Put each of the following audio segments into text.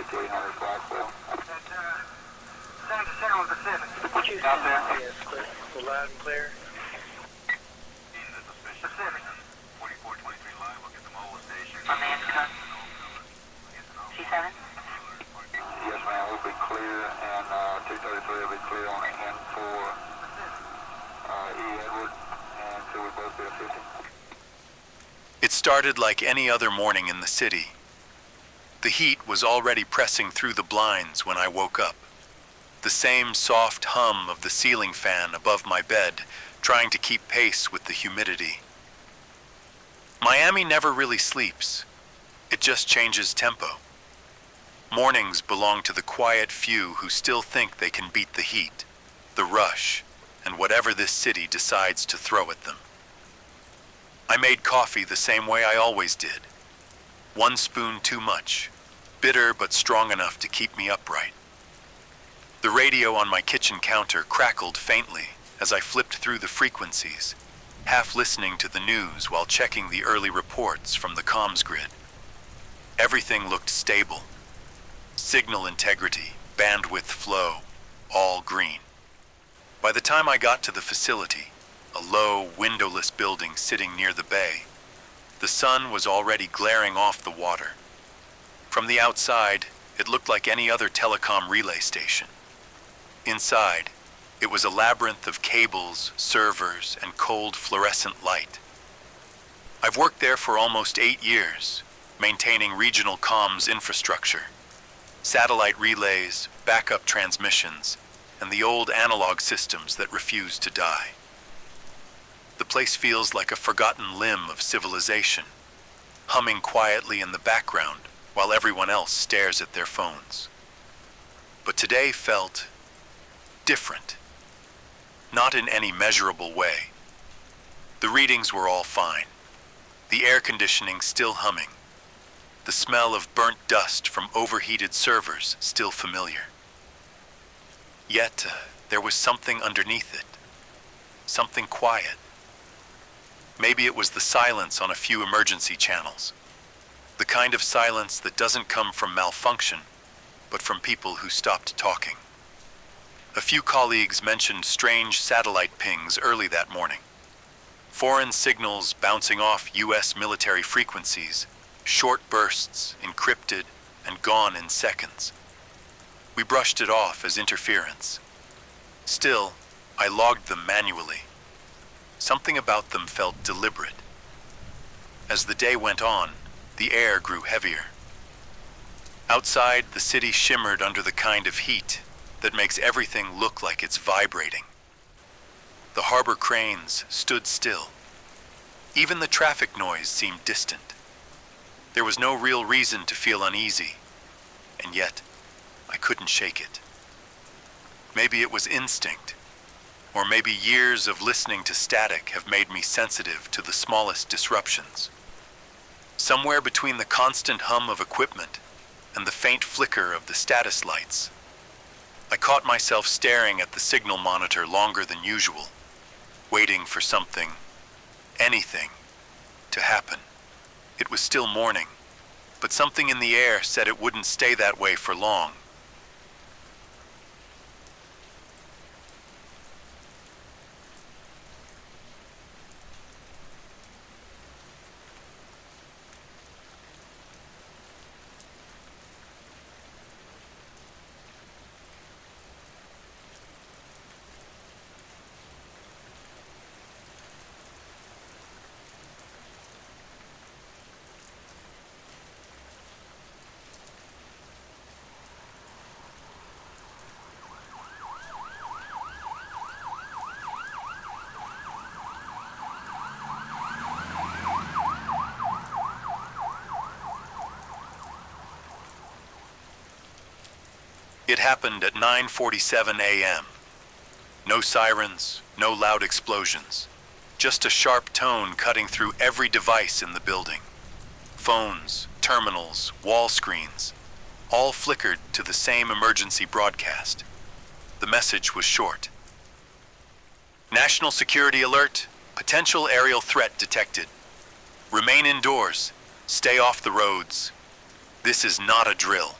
5800 Blackwell. Send to Central Pacific. Out there? Yes, clear. We're loud and clear. Pacific. 4423 live, look at the mobile station. Command cut. C7? Yes, ma'am. We'll be clear, and 233 will be clear on the N4 E. Edward, and so we'll both be at 50. It started like any other morning in the city. The heat was already pressing through the blinds when I woke up. The same soft hum of the ceiling fan above my bed, trying to keep pace with the humidity. Miami never really sleeps. It just changes tempo. Mornings belong to the quiet few who still think they can beat the heat, the rush, and whatever this city decides to throw at them. I made coffee the same way I always did. 1 spoon too much, bitter but strong enough to keep me upright. The radio on my kitchen counter crackled faintly as I flipped through the frequencies, half listening to the news while checking the early reports from the comms grid. Everything looked stable. Signal integrity, bandwidth flow, all green. By the time I got to the facility, a low, windowless building sitting near the bay, the sun was already glaring off the water. From the outside, it looked like any other telecom relay station. Inside, it was a labyrinth of cables, servers, and cold fluorescent light. I've worked there for almost 8 years, maintaining regional comms infrastructure, satellite relays, backup transmissions, and the old analog systems that refuse to die. The place feels like a forgotten limb of civilization, humming quietly in the background while everyone else stares at their phones. But today felt different, not in any measurable way. The readings were all fine, the air conditioning still humming, the smell of burnt dust from overheated servers still familiar. Yet, there was something underneath it, something quiet. Maybe it was the silence on a few emergency channels, the kind of silence that doesn't come from malfunction, but from people who stopped talking. A few colleagues mentioned strange satellite pings early that morning. Foreign signals bouncing off U.S. military frequencies, short bursts, encrypted, and gone in seconds. We brushed it off as interference. Still, I logged them manually. Something about them felt deliberate. As the day went on, the air grew heavier. Outside, the city shimmered under the kind of heat that makes everything look like it's vibrating. The harbor cranes stood still. Even the traffic noise seemed distant. There was no real reason to feel uneasy, and yet I couldn't shake it. Maybe it was instinct, or maybe years of listening to static have made me sensitive to the smallest disruptions. Somewhere between the constant hum of equipment and the faint flicker of the status lights, I caught myself staring at the signal monitor longer than usual, waiting for something, anything, to happen. It was still morning, but something in the air said it wouldn't stay that way for long. It happened at 9:47 a.m. No sirens, no loud explosions, just a sharp tone cutting through every device in the building. Phones, terminals, wall screens, all flickered to the same emergency broadcast. The message was short. National security alert, potential aerial threat detected. Remain indoors, stay off the roads. This is not a drill.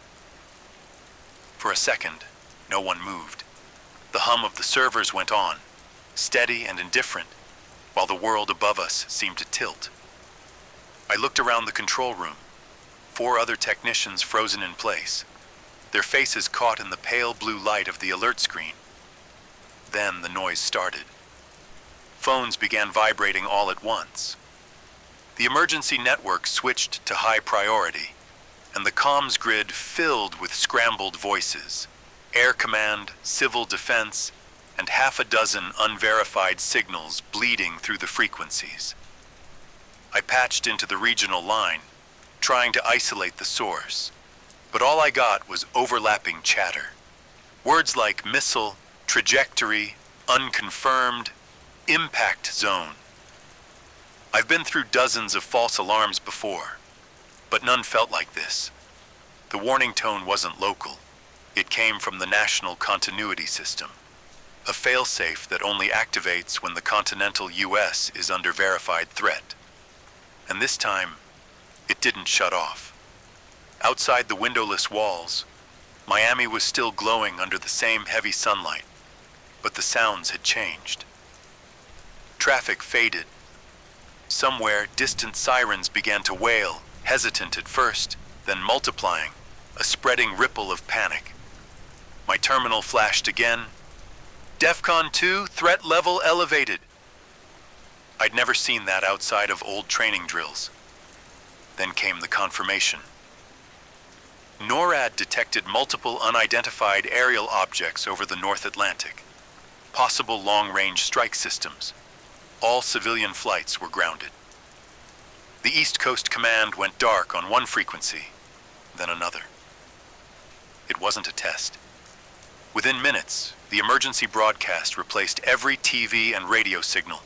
For a second, no one moved. The hum of the servers went on, steady and indifferent, while the world above us seemed to tilt. I looked around the control room. 4 other technicians frozen in place, their faces caught in the pale blue light of the alert screen. Then the noise started. Phones began vibrating all at once. The emergency network switched to high priority, and the comms grid filled with scrambled voices, Air Command, Civil Defense, and half a dozen unverified signals bleeding through the frequencies. I patched into the regional line, trying to isolate the source, but all I got was overlapping chatter. Words like missile, trajectory, unconfirmed, impact zone. I've been through dozens of false alarms before, but none felt like this. The warning tone wasn't local. It came from the National Continuity System, a failsafe that only activates when the continental US is under verified threat. And this time, it didn't shut off. Outside the windowless walls, Miami was still glowing under the same heavy sunlight, but the sounds had changed. Traffic faded. Somewhere, distant sirens began to wail, hesitant at first, then multiplying, a spreading ripple of panic. My terminal flashed again. DEFCON 2, threat level elevated. I'd never seen that outside of old training drills. Then came the confirmation. NORAD detected multiple unidentified aerial objects over the North Atlantic, possible long-range strike systems. All civilian flights were grounded. The East Coast Command went dark on one frequency, then another. It wasn't a test. Within minutes, the emergency broadcast replaced every TV and radio signal.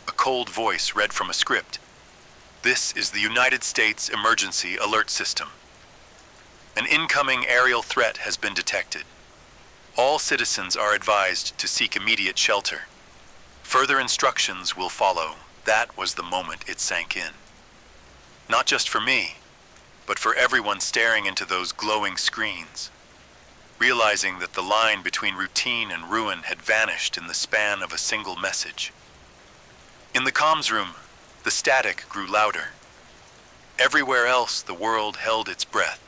A cold voice read from a script. This is the United States Emergency Alert System. An incoming aerial threat has been detected. All citizens are advised to seek immediate shelter. Further instructions will follow. That was the moment it sank in. Not just for me, but for everyone staring into those glowing screens, realizing that the line between routine and ruin had vanished in the span of a single message. In the comms room, the static grew louder. Everywhere else, the world held its breath.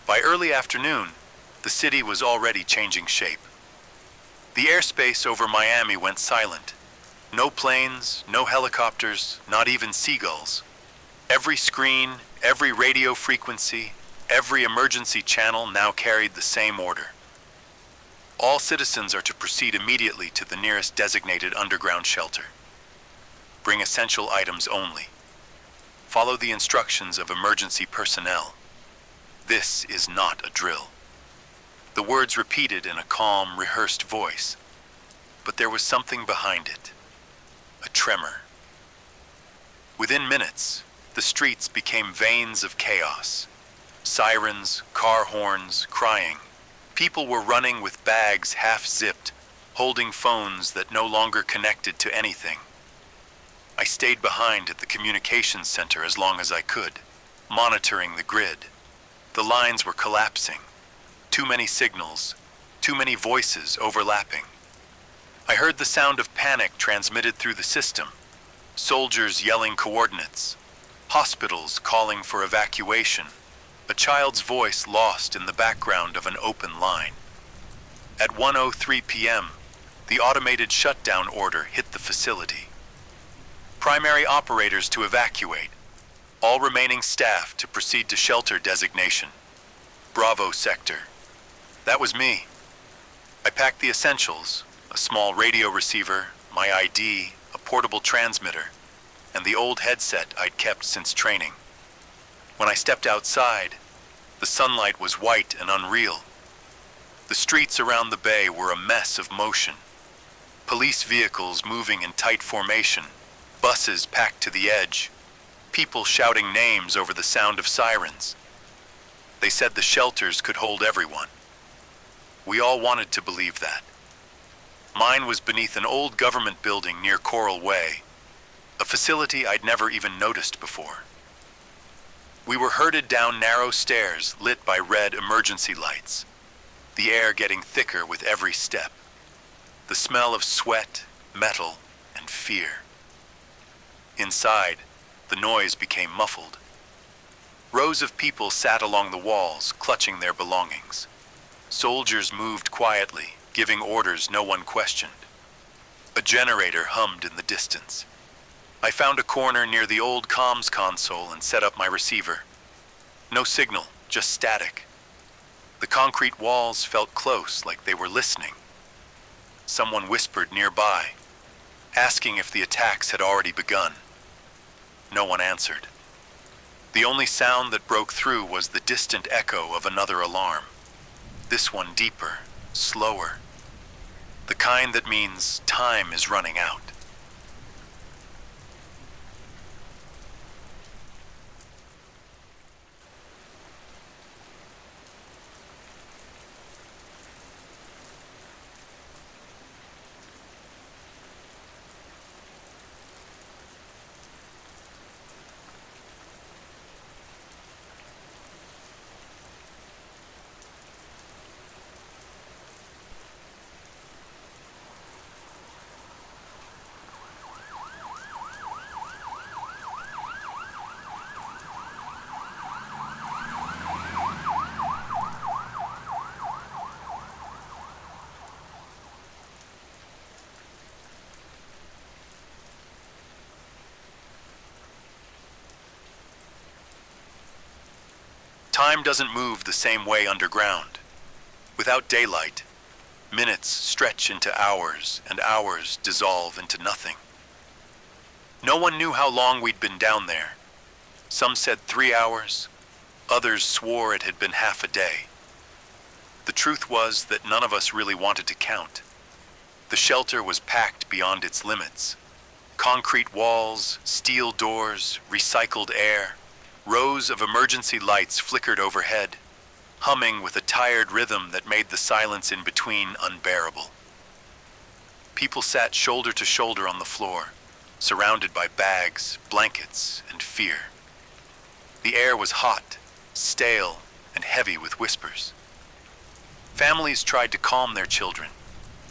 By early afternoon, the city was already changing shape. The airspace over Miami went silent. No planes, no helicopters, not even seagulls. Every screen, every radio frequency, every emergency channel now carried the same order. All citizens are to proceed immediately to the nearest designated underground shelter. Bring essential items only. Follow the instructions of emergency personnel. This is not a drill. The words repeated in a calm, rehearsed voice, but there was something behind it, a tremor. Within minutes, the streets became veins of chaos. Sirens, car horns, crying. People were running with bags half-zipped, holding phones that no longer connected to anything. I stayed behind at the communications center as long as I could, monitoring the grid. The lines were collapsing. Too many signals, too many voices overlapping. I heard the sound of panic transmitted through the system. Soldiers yelling coordinates. Hospitals calling for evacuation. A child's voice lost in the background of an open line. At 1:03 p.m., the automated shutdown order hit the facility. Primary operators to evacuate. All remaining staff to proceed to shelter designation. Bravo sector. That was me. I packed the essentials, a small radio receiver, my ID, a portable transmitter, and the old headset I'd kept since training. When I stepped outside, the sunlight was white and unreal. The streets around the bay were a mess of motion. Police vehicles moving in tight formation, buses packed to the edge, people shouting names over the sound of sirens. They said the shelters could hold everyone. We all wanted to believe that. Mine was beneath an old government building near Coral Way, a facility I'd never even noticed before. We were herded down narrow stairs lit by red emergency lights, the air getting thicker with every step, the smell of sweat, metal, and fear. Inside, the noise became muffled. Rows of people sat along the walls, clutching their belongings. Soldiers moved quietly, giving orders no one questioned. A generator hummed in the distance. I found a corner near the old comms console and set up my receiver. No signal, just static. The concrete walls felt close, like they were listening. Someone whispered nearby, asking if the attacks had already begun. No one answered. The only sound that broke through was the distant echo of another alarm. This one deeper, slower. The kind that means time is running out. Time doesn't move the same way underground. Without daylight, minutes stretch into hours and hours dissolve into nothing. No one knew how long we'd been down there. Some said 3 hours, others swore it had been half a day. The truth was that none of us really wanted to count. The shelter was packed beyond its limits. Concrete walls, steel doors, recycled air. Rows of emergency lights flickered overhead, humming with a tired rhythm that made the silence in between unbearable. People sat shoulder to shoulder on the floor, surrounded by bags, blankets, and fear. The air was hot, stale, and heavy with whispers. Families tried to calm their children,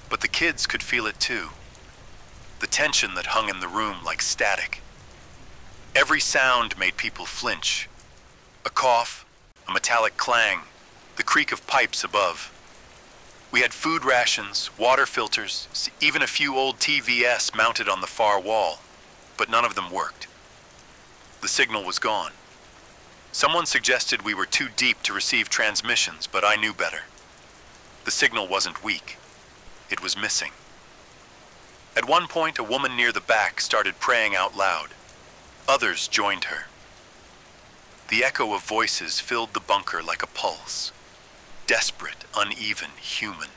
but the kids could feel it too. The tension that hung in the room like static. Every sound made people flinch. A cough, a metallic clang, the creak of pipes above. We had food rations, water filters, even a few old TVS mounted on the far wall, but none of them worked. The signal was gone. Someone suggested we were too deep to receive transmissions, but I knew better. The signal wasn't weak. It was missing. At one point, a woman near the back started praying out loud. Others joined her. The echo of voices filled the bunker like a pulse. Desperate, uneven, human.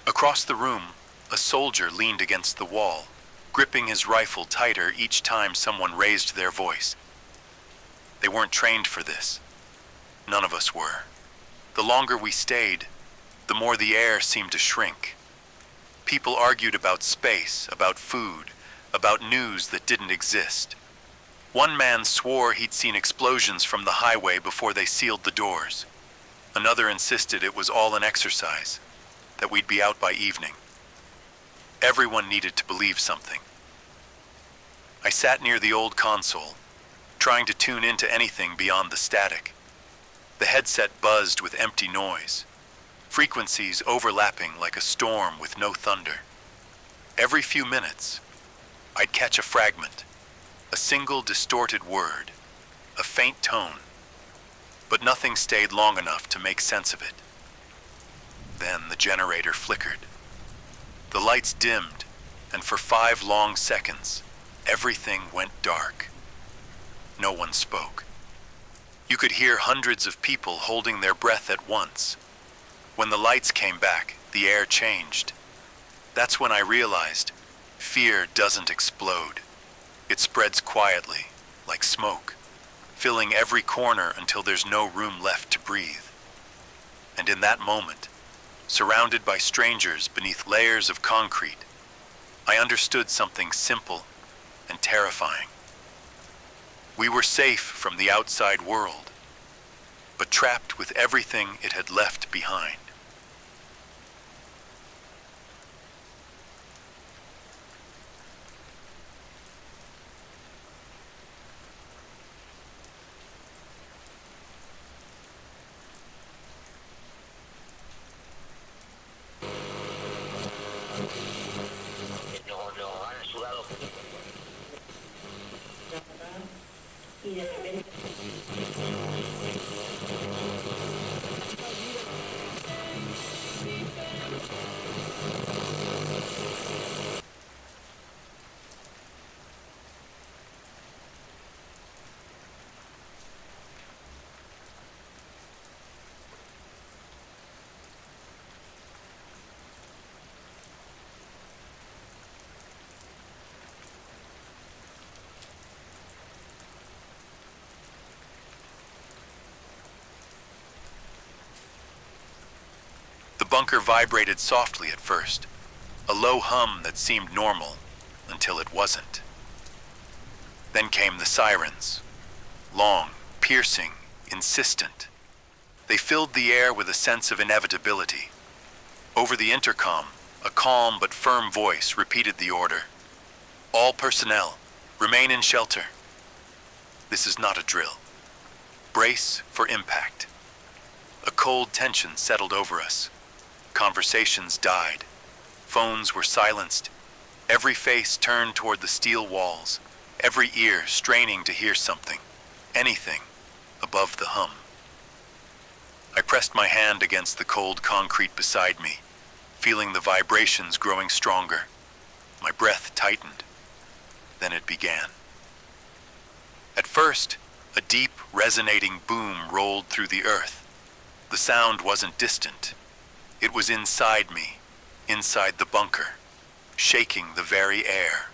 Across the room, a soldier leaned against the wall, gripping his rifle tighter each time someone raised their voice. They weren't trained for this. None of us were. The longer we stayed, the more the air seemed to shrink. People argued about space, about food, about news that didn't exist. One man swore he'd seen explosions from the highway before they sealed the doors. Another insisted it was all an exercise, that we'd be out by evening. Everyone needed to believe something. I sat near the old console, trying to tune into anything beyond the static. The headset buzzed with empty noise. frequencies overlapping like a storm with no thunder. Every few minutes, I'd catch a fragment, a single distorted word, a faint tone, but nothing stayed long enough to make sense of it. Then the generator flickered. The lights dimmed, and for 5 long seconds, everything went dark. No one spoke. You could hear hundreds of people holding their breath at once. When the lights came back, the air changed. That's when I realized fear doesn't explode. It spreads quietly, like smoke, filling every corner until there's no room left to breathe. And in that moment, surrounded by strangers beneath layers of concrete, I understood something simple and terrifying. We were safe from the outside world, but trapped with everything it had left behind. The bunker vibrated softly at first, a low hum that seemed normal until it wasn't. Then came the sirens, long, piercing, insistent. They filled the air with a sense of inevitability. Over the intercom, a calm but firm voice repeated the order. All personnel, remain in shelter. This is not a drill. Brace for impact. A cold tension settled over us. Conversations died. Phones were silenced. Every face turned toward the steel walls, every ear straining to hear something, anything, above the hum. I pressed my hand against the cold concrete beside me, feeling the vibrations growing stronger. My breath tightened. Then it began. At first, a deep, resonating boom rolled through the earth. The sound wasn't distant. It was inside me, inside the bunker, shaking the very air.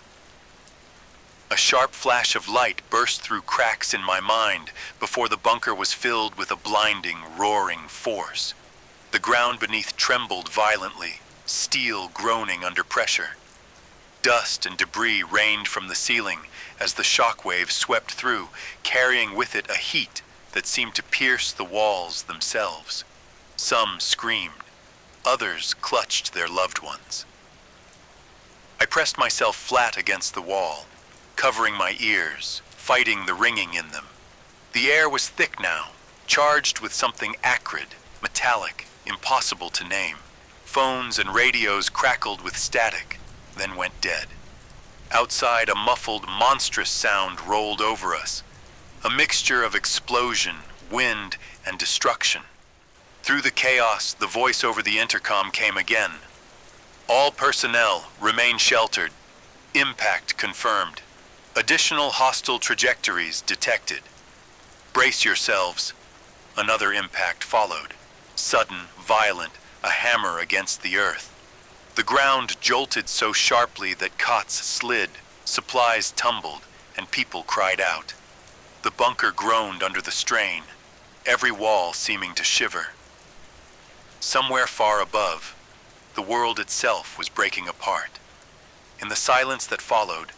A sharp flash of light burst through cracks in my mind before the bunker was filled with a blinding, roaring force. The ground beneath trembled violently, steel groaning under pressure. Dust and debris rained from the ceiling as the shock wave swept through, carrying with it a heat that seemed to pierce the walls themselves. Some screamed. Others clutched their loved ones. I pressed myself flat against the wall, covering my ears, fighting the ringing in them. The air was thick now, charged with something acrid, metallic, impossible to name. Phones and radios crackled with static, then went dead. Outside, a muffled, monstrous sound rolled over us, a mixture of explosion, wind, and destruction. Through the chaos, the voice over the intercom came again. All personnel remain sheltered. Impact confirmed. Additional hostile trajectories detected. Brace yourselves. Another impact followed. Sudden, violent, a hammer against the earth. The ground jolted so sharply that cots slid, supplies tumbled, and people cried out. The bunker groaned under the strain, every wall seeming to shiver. Somewhere far above, the world itself was breaking apart. In the silence that followed,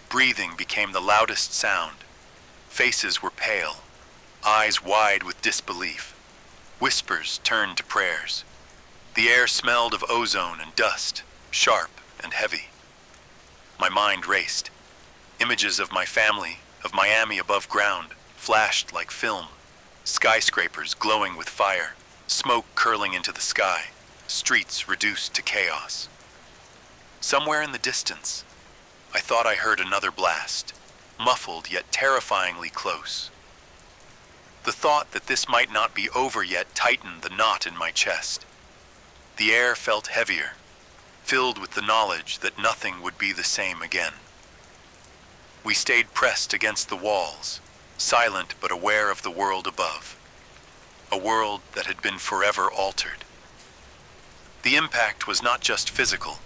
breathing became the loudest sound. Faces were pale, eyes wide with disbelief. Whispers turned to prayers. The air smelled of ozone and dust, sharp and heavy. My mind raced. Images of my family, of Miami above ground, flashed like film. Skyscrapers glowing with fire, smoke curling into the sky. streets reduced to chaos. Somewhere in the distance, I thought I heard another blast, muffled yet terrifyingly close. The thought that this might not be over yet tightened the knot in my chest. The air felt heavier, filled with the knowledge that nothing would be the same again. We stayed pressed against the walls, silent but aware of the world above, a world that had been forever altered. The impact was not just physical.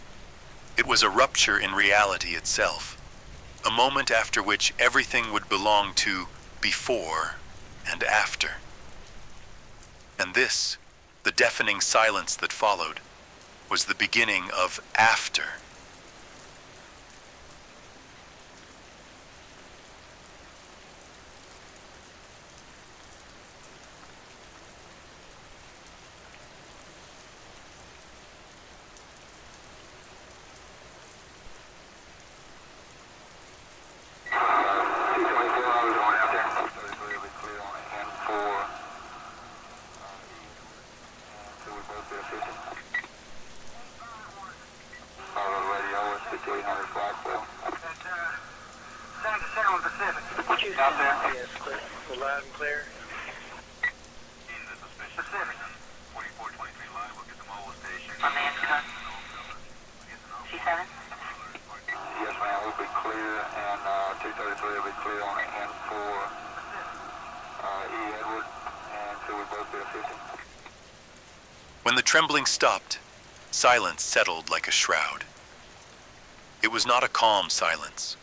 It was a rupture in reality itself, a moment after which everything would belong to before and after. And this, the deafening silence that followed, was the beginning of after. Out there. Yes, clear. We're loud and clear. Pacific. 4423 live, look at the mobile station. On the intercom. C7? Yes, ma'am, we'll be clear, and 233 will be clear on the N4 E Edward, and so we both be efficient. When the trembling stopped, silence settled like a shroud. It was not a calm silence.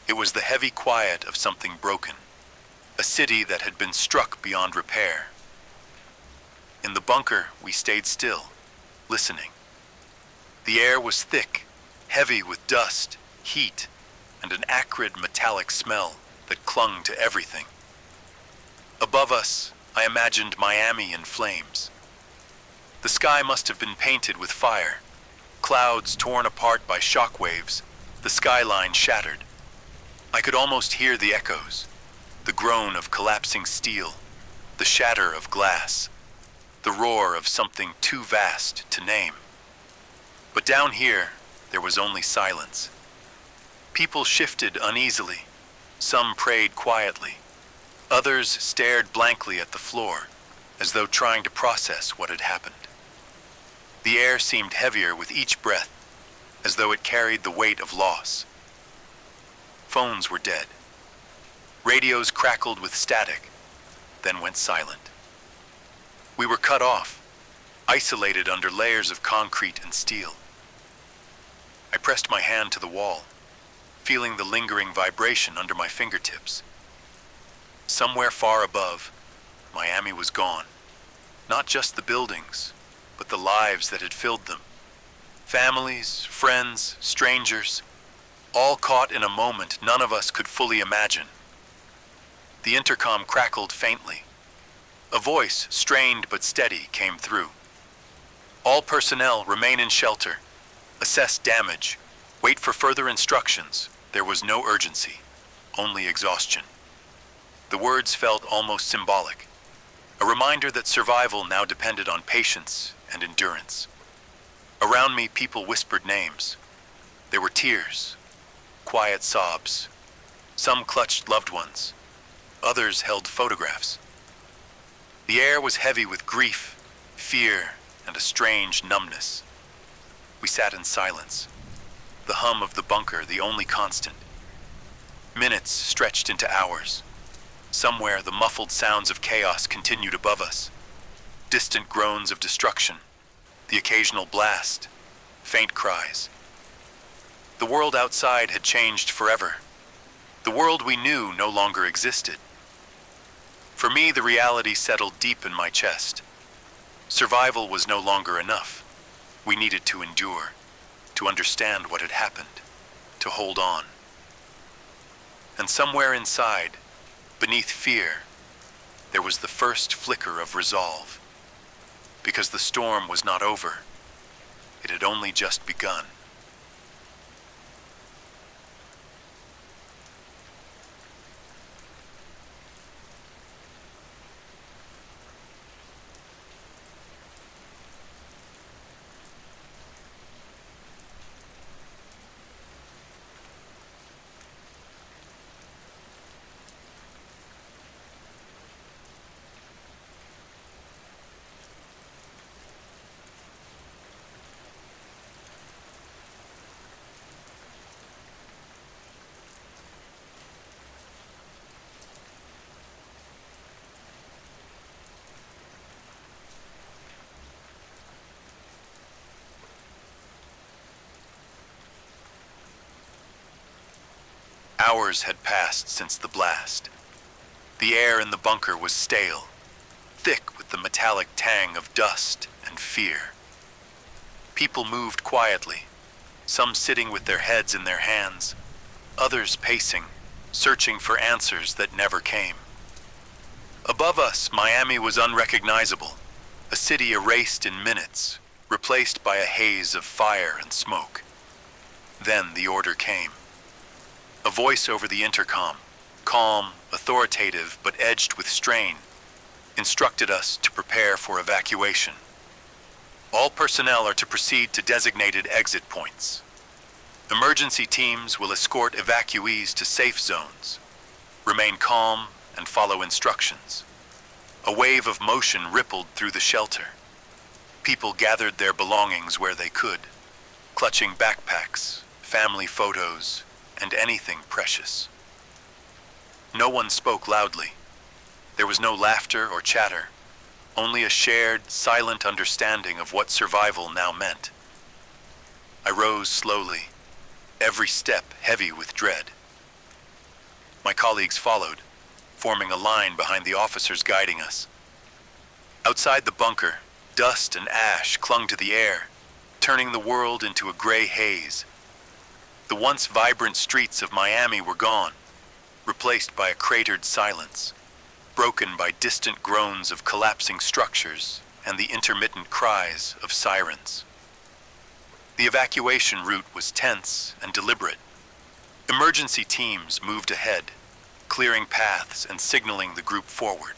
It was the heavy quiet of something broken, a city that had been struck beyond repair. In the bunker, we stayed still, listening. The air was thick, heavy with dust, heat, and an acrid metallic smell that clung to everything. Above us, I imagined Miami in flames. The sky must have been painted with fire, clouds torn apart by shock waves, the skyline shattered. I could almost hear the echoes, the groan of collapsing steel, the shatter of glass, the roar of something too vast to name. But down here, there was only silence. People shifted uneasily. Some prayed quietly. Others stared blankly at the floor, as though trying to process what had happened. The air seemed heavier with each breath, as though it carried the weight of loss. Phones were dead. Radios crackled with static, then went silent. We were cut off, isolated under layers of concrete and steel. I pressed my hand to the wall, feeling the lingering vibration under my fingertips. Somewhere far above, Miami was gone. Not just the buildings, but the lives that had filled them. Families, friends, strangers, all caught in a moment none of us could fully imagine. The intercom crackled faintly. A voice, strained but steady, came through. All personnel remain in shelter. Assess damage. Wait for further instructions. There was no urgency, only exhaustion. The words felt almost symbolic, a reminder that survival now depended on patience and endurance. Around me, people whispered names. There were tears, quiet sobs. Some clutched loved ones. Others held photographs. The air was heavy with grief, fear, and a strange numbness. We sat in silence, the hum of the bunker the only constant. Minutes stretched into hours. Somewhere, the muffled sounds of chaos continued above us. Distant groans of destruction, the occasional blast, faint cries. The world outside had changed forever. The world we knew no longer existed. For me, the reality settled deep in my chest. Survival was no longer enough. We needed to endure, to understand what had happened, to hold on. And somewhere inside, beneath fear, there was the first flicker of resolve. Because the storm was not over. It had only just begun. Hours had passed since the blast. The air in the bunker was stale, thick with the metallic tang of dust and fear. People moved quietly, some sitting with their heads in their hands, others pacing, searching for answers that never came. Above us, Miami was unrecognizable, a city erased in minutes, replaced by a haze of fire and smoke. Then the order came. A voice over the intercom, calm, authoritative, but edged with strain, instructed us to prepare for evacuation. All personnel are to proceed to designated exit points. Emergency teams will escort evacuees to safe zones. Remain calm and follow instructions. A wave of motion rippled through the shelter. People gathered their belongings where they could, clutching backpacks, family photos, and anything precious. No one spoke loudly. There was no laughter or chatter, only a shared, silent understanding of what survival now meant. I rose slowly, every step heavy with dread. My colleagues followed, forming a line behind the officers guiding us. Outside the bunker, dust and ash clung to the air, turning the world into a gray haze. The once vibrant streets of Miami were gone, replaced by a cratered silence, broken by distant groans of collapsing structures and the intermittent cries of sirens. The evacuation route was tense and deliberate. Emergency teams moved ahead, clearing paths and signaling the group forward.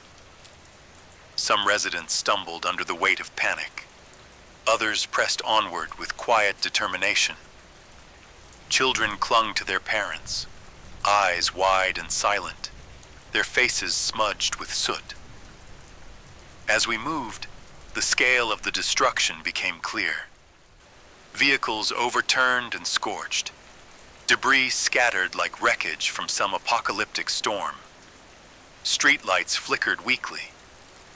Some residents stumbled under the weight of panic. Others pressed onward with quiet determination. Children clung to their parents, eyes wide and silent, their faces smudged with soot. As we moved, the scale of the destruction became clear. Vehicles overturned and scorched, debris scattered like wreckage from some apocalyptic storm. Streetlights flickered weakly,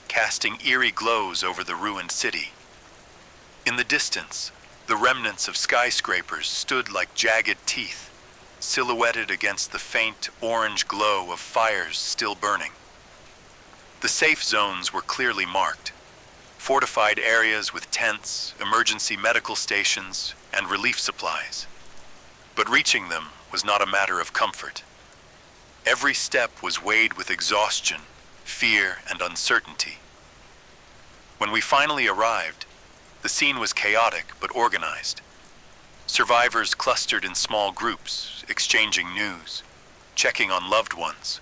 casting eerie glows over the ruined city. In the distance, the remnants of skyscrapers stood like jagged teeth, silhouetted against the faint orange glow of fires still burning. The safe zones were clearly marked, fortified areas with tents, emergency medical stations, and relief supplies. But reaching them was not a matter of comfort. Every step was weighed with exhaustion, fear, and uncertainty. When we finally arrived, the scene was chaotic but organized. Survivors clustered in small groups, exchanging news, checking on loved ones,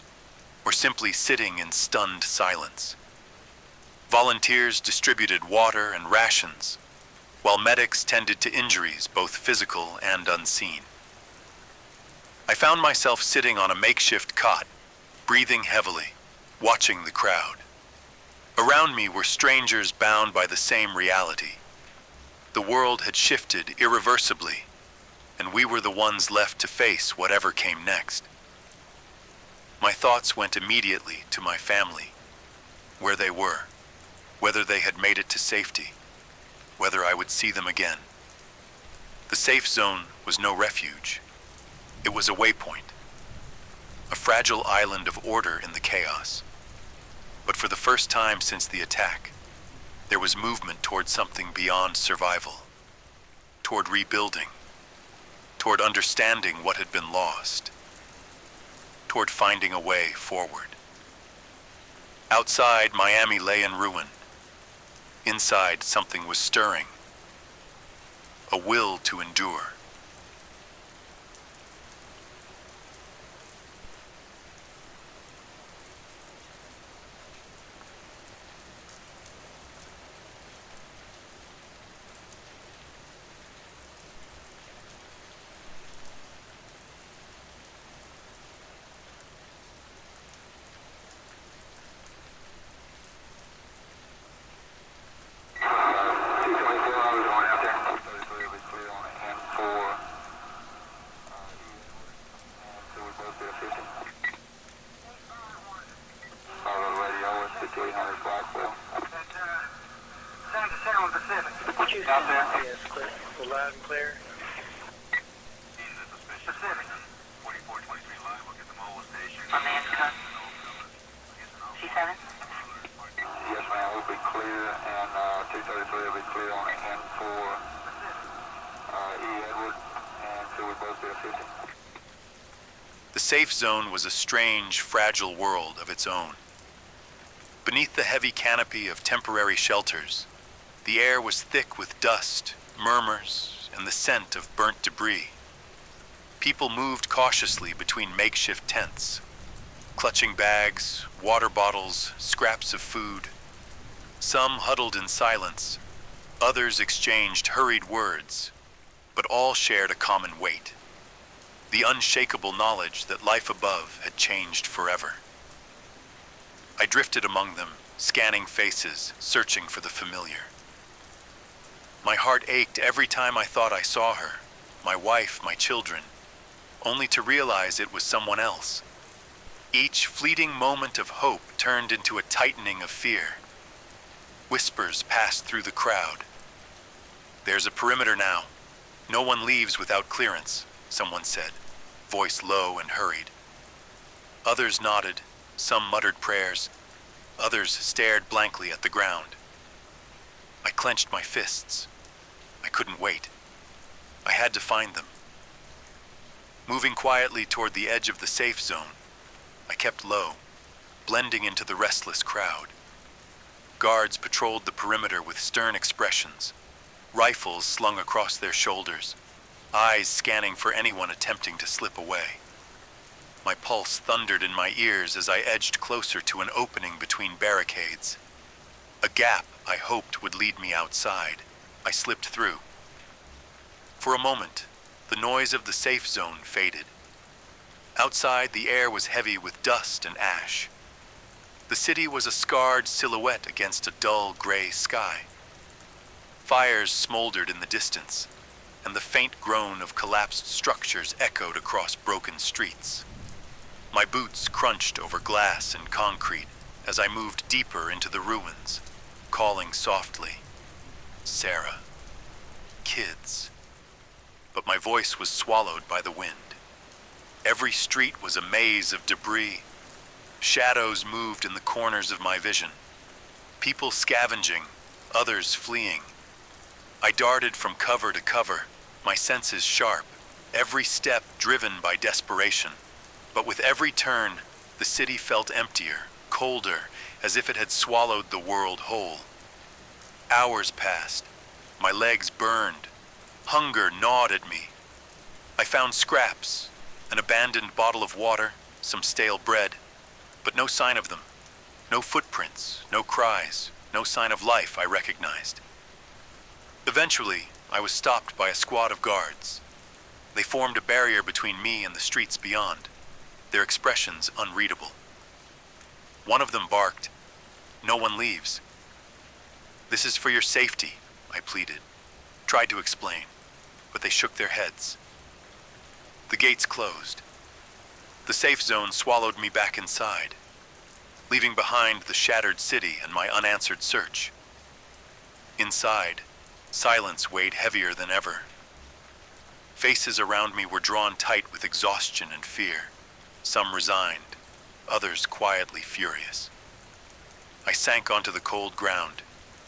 or simply sitting in stunned silence. Volunteers distributed water and rations, while medics tended to injuries, both physical and unseen. I found myself sitting on a makeshift cot, breathing heavily, watching the crowd. Around me were strangers bound by the same reality. The world had shifted irreversibly, and we were the ones left to face whatever came next. My thoughts went immediately to my family, where they were, whether they had made it to safety, whether I would see them again. The safe zone was no refuge. It was a waypoint, a fragile island of order in the chaos. But for the first time since the attack, there was movement toward something beyond survival, toward rebuilding, toward understanding what had been lost, toward finding a way forward. Outside, Miami lay in ruin. Inside, something was stirring, a will to endure. Out there. Yes, clear. We're loud and clear. Pacific. 4423 live. On the intercom. C7? Yes, ma'am, we'll be clear, and 233 will be clear on the end for E. Edward, and so we'll both be at 50. The safe zone was a strange, fragile world of its own. Beneath the heavy canopy of temporary shelters, the air was thick with dust, murmurs, and the scent of burnt debris. People moved cautiously between makeshift tents, clutching bags, water bottles, scraps of food. Some huddled in silence, others exchanged hurried words, but all shared a common weight: the unshakable knowledge that life above had changed forever. I drifted among them, scanning faces, searching for the familiar. My heart ached every time I thought I saw her, my wife, my children, only to realize it was someone else. Each fleeting moment of hope turned into a tightening of fear. Whispers passed through the crowd. "There's a perimeter now. No one leaves without clearance," someone said, voice low and hurried. Others nodded, some muttered prayers, others stared blankly at the ground. I clenched my fists. I couldn't wait. I had to find them. Moving quietly toward the edge of the safe zone, I kept low, blending into the restless crowd. Guards patrolled the perimeter with stern expressions, rifles slung across their shoulders, eyes scanning for anyone attempting to slip away. My pulse thundered in my ears as I edged closer to an opening between barricades. A gap I hoped would lead me outside. I slipped through. For a moment, the noise of the safe zone faded. Outside, the air was heavy with dust and ash. The city was a scarred silhouette against a dull gray sky. Fires smoldered in the distance, and the faint groan of collapsed structures echoed across broken streets. My boots crunched over glass and concrete as I moved deeper into the ruins, calling softly, "Sarah, kids." But my voice was swallowed by the wind. Every street was a maze of debris. Shadows moved in the corners of my vision. People scavenging, others fleeing. I darted from cover to cover, my senses sharp, every step driven by desperation. But with every turn, the city felt emptier, colder, as if it had swallowed the world whole. Hours passed. My legs burned. Hunger gnawed at me. I found scraps, an abandoned bottle of water, some stale bread, but no sign of them. No footprints, no cries, no sign of life I recognized. Eventually, I was stopped by a squad of guards. They formed a barrier between me and the streets beyond, their expressions unreadable. One of them barked, "No one leaves." "This is for your safety," I pleaded, tried to explain, but they shook their heads. The gates closed. The safe zone swallowed me back inside, leaving behind the shattered city and my unanswered search. Inside, silence weighed heavier than ever. Faces around me were drawn tight with exhaustion and fear, some resigned, others quietly furious. I sank onto the cold ground,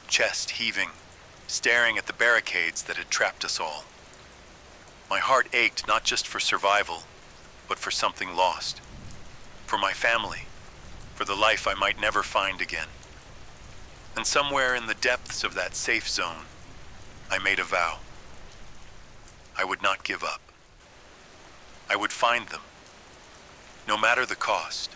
chest heaving, staring at the barricades that had trapped us all. My heart ached not just for survival, but for something lost. For my family, for the life I might never find again. And somewhere in the depths of that safe zone, I made a vow. I would not give up. I would find them, no matter the cost.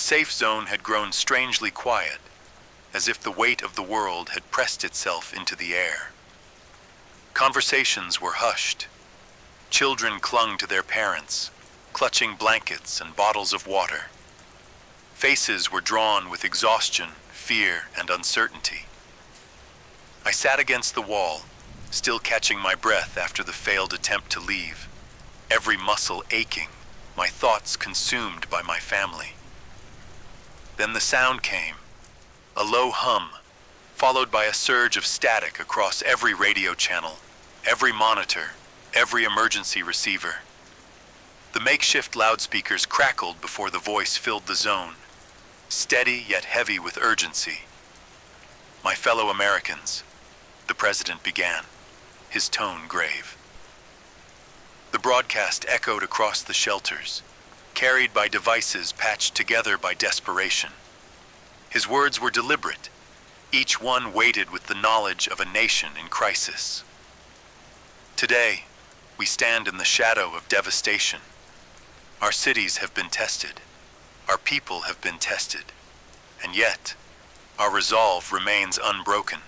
safe zone had grown strangely quiet, as if the weight of the world had pressed itself into the air. Conversations were hushed. Children clung to their parents, clutching blankets and bottles of water. Faces were drawn with exhaustion, fear, and uncertainty. I sat against the wall, still catching my breath after the failed attempt to leave, every muscle aching, my thoughts consumed by my family. Then the sound came, a low hum, followed by a surge of static across every radio channel, every monitor, every emergency receiver. The makeshift loudspeakers crackled before the voice filled the zone, steady yet heavy with urgency. "My fellow Americans," the president began, his tone grave. The broadcast echoed across the shelters, carried by devices patched together by desperation. His words were deliberate, each one weighted with the knowledge of a nation in crisis. Today, we stand in the shadow of devastation. Our cities have been tested, our people have been tested, and yet, our resolve remains unbroken.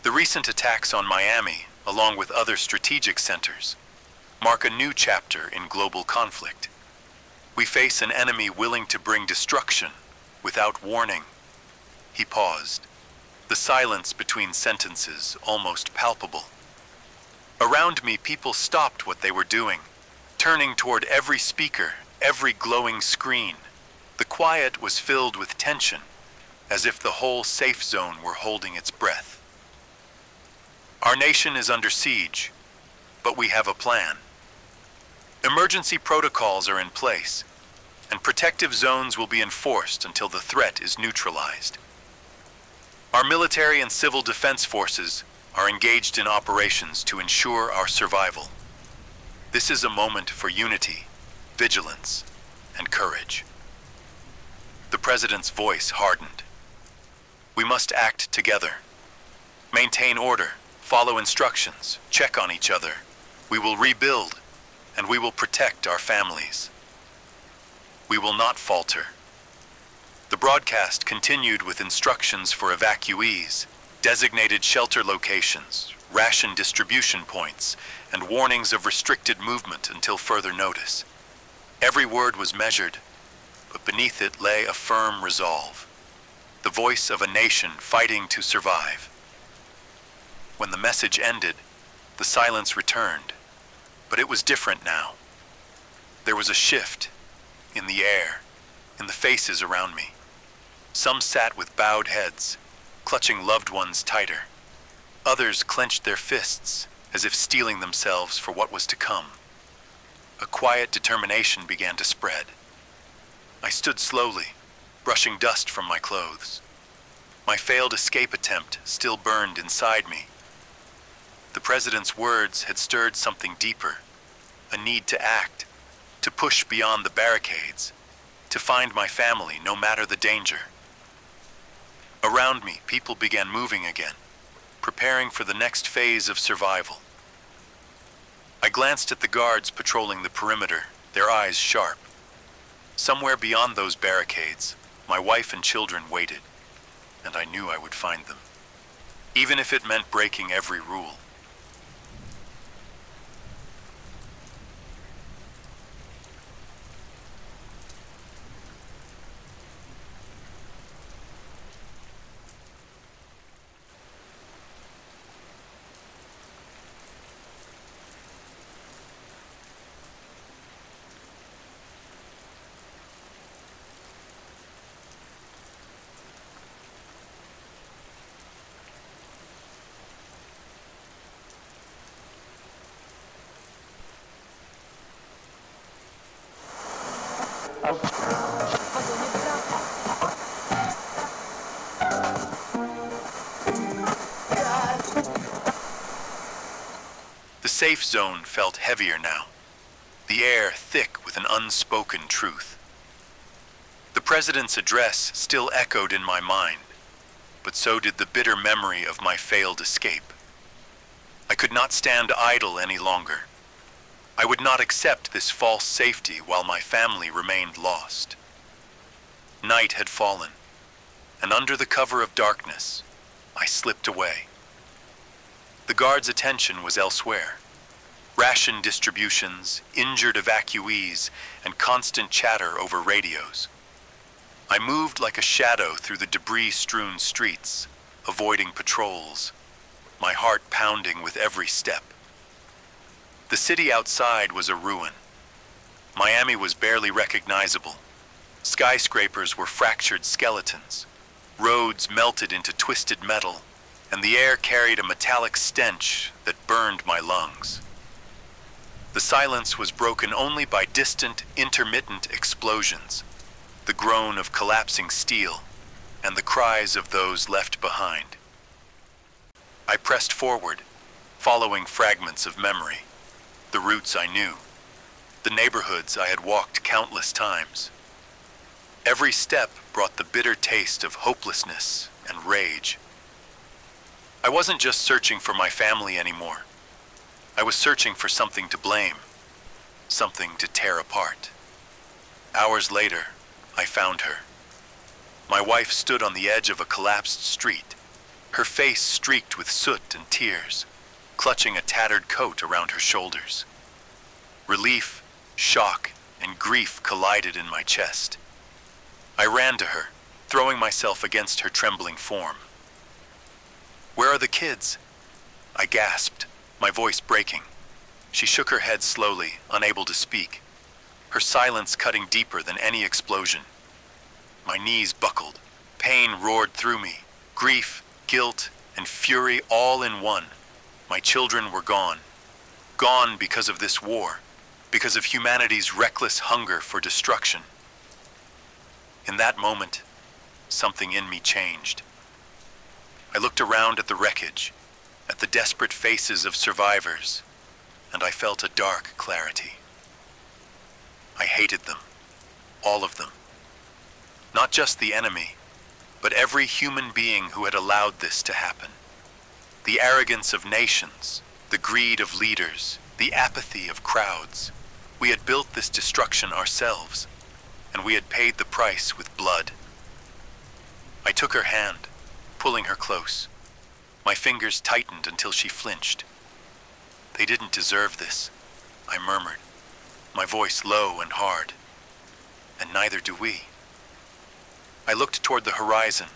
The recent attacks on Miami, along with other strategic centers, mark a new chapter in global conflict. We face an enemy willing to bring destruction without warning. He paused, the silence between sentences almost palpable. Around me, people stopped what they were doing, turning toward every speaker, every glowing screen. The quiet was filled with tension, as if the whole safe zone were holding its breath. Our nation is under siege, but we have a plan. Emergency protocols are in place, and protective zones will be enforced until the threat is neutralized. Our military and civil defense forces are engaged in operations to ensure our survival. This is a moment for unity, vigilance, and courage. The president's voice hardened. We must act together. Maintain order, follow instructions, check on each other. We will rebuild, and we will protect our families. We will not falter. The broadcast continued with instructions for evacuees, designated shelter locations, ration distribution points, and warnings of restricted movement until further notice. Every word was measured, but beneath it lay a firm resolve, the voice of a nation fighting to survive. When the message ended, the silence returned, but it was different now. There was a shift in the air, in the faces around me. Some sat with bowed heads, clutching loved ones tighter. Others clenched their fists, as if steeling themselves for what was to come. A quiet determination began to spread. I stood slowly, brushing dust from my clothes. My failed escape attempt still burned inside me. The president's words had stirred something deeper, a need to act, to push beyond the barricades, to find my family no matter the danger. Around me, people began moving again, preparing for the next phase of survival. I glanced at the guards patrolling the perimeter, their eyes sharp. Somewhere beyond those barricades, my wife and children waited, and I knew I would find them, even if it meant breaking every rule. The safe zone felt heavier now, the air thick with an unspoken truth. The president's address still echoed in my mind, but so did the bitter memory of my failed escape. I could not stand idle any longer. I would not accept this false safety while my family remained lost. Night had fallen, and under the cover of darkness, I slipped away. The guards' attention was elsewhere. Ration distributions, injured evacuees, and constant chatter over radios. I moved like a shadow through the debris-strewn streets, avoiding patrols, my heart pounding with every step. The city outside was a ruin. Miami was barely recognizable. Skyscrapers were fractured skeletons. Roads melted into twisted metal, and the air carried a metallic stench that burned my lungs. The silence was broken only by distant, intermittent explosions, the groan of collapsing steel, and the cries of those left behind. I pressed forward, following fragments of memory, the routes I knew, the neighborhoods I had walked countless times. Every step brought the bitter taste of hopelessness and rage. I wasn't just searching for my family anymore. I was searching for something to blame, something to tear apart. Hours later, I found her. My wife stood on the edge of a collapsed street, her face streaked with soot and tears, clutching a tattered coat around her shoulders. Relief, shock, and grief collided in my chest. I ran to her, throwing myself against her trembling form. "Where are the kids?" I gasped, my voice breaking. She shook her head slowly, unable to speak, her silence cutting deeper than any explosion. My knees buckled, pain roared through me, grief, guilt, and fury all in one. My children were gone. Gone because of this war, because of humanity's reckless hunger for destruction. In that moment, something in me changed. I looked around at the wreckage, at the desperate faces of survivors, and I felt a dark clarity. I hated them, all of them. Not just the enemy, but every human being who had allowed this to happen. The arrogance of nations, the greed of leaders, the apathy of crowds. We had built this destruction ourselves, and we had paid the price with blood. I took her hand, pulling her close. My fingers tightened until she flinched. "They didn't deserve this," I murmured, my voice low and hard. "And neither do we." I looked toward the horizon,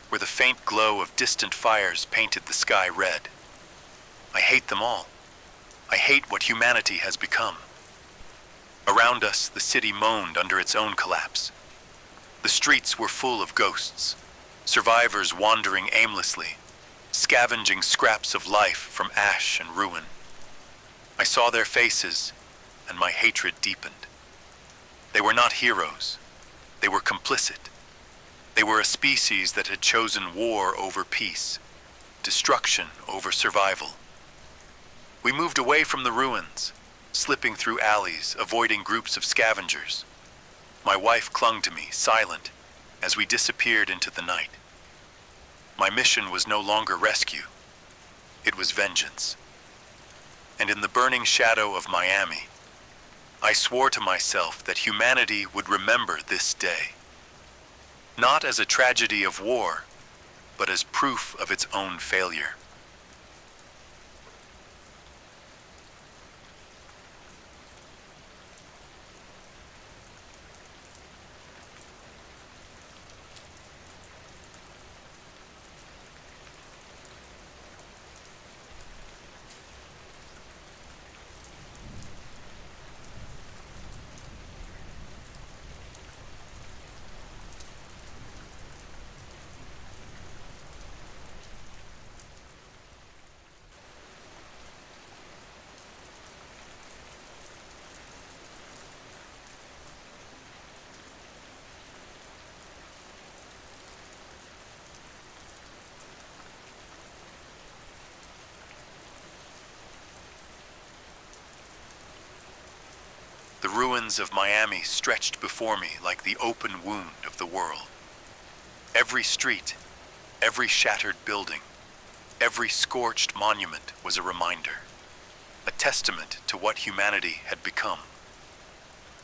where the faint glow of distant fires painted the sky red. I hate them all. I hate what humanity has become. Around us, the city moaned under its own collapse. The streets were full of ghosts, survivors wandering aimlessly, scavenging scraps of life from ash and ruin. I saw their faces, and my hatred deepened. They were not heroes. They were complicit. They were a species that had chosen war over peace, destruction over survival. We moved away from the ruins, slipping through alleys, avoiding groups of scavengers. My wife clung to me, silent, as we disappeared into the night. My mission was no longer rescue. It was vengeance. And in the burning shadow of Miami, I swore to myself that humanity would remember this day. Not as a tragedy of war, but as proof of its own failure. The ruins of Miami stretched before me like the open wound of the world. Every street, every shattered building, every scorched monument was a reminder, a testament to what humanity had become.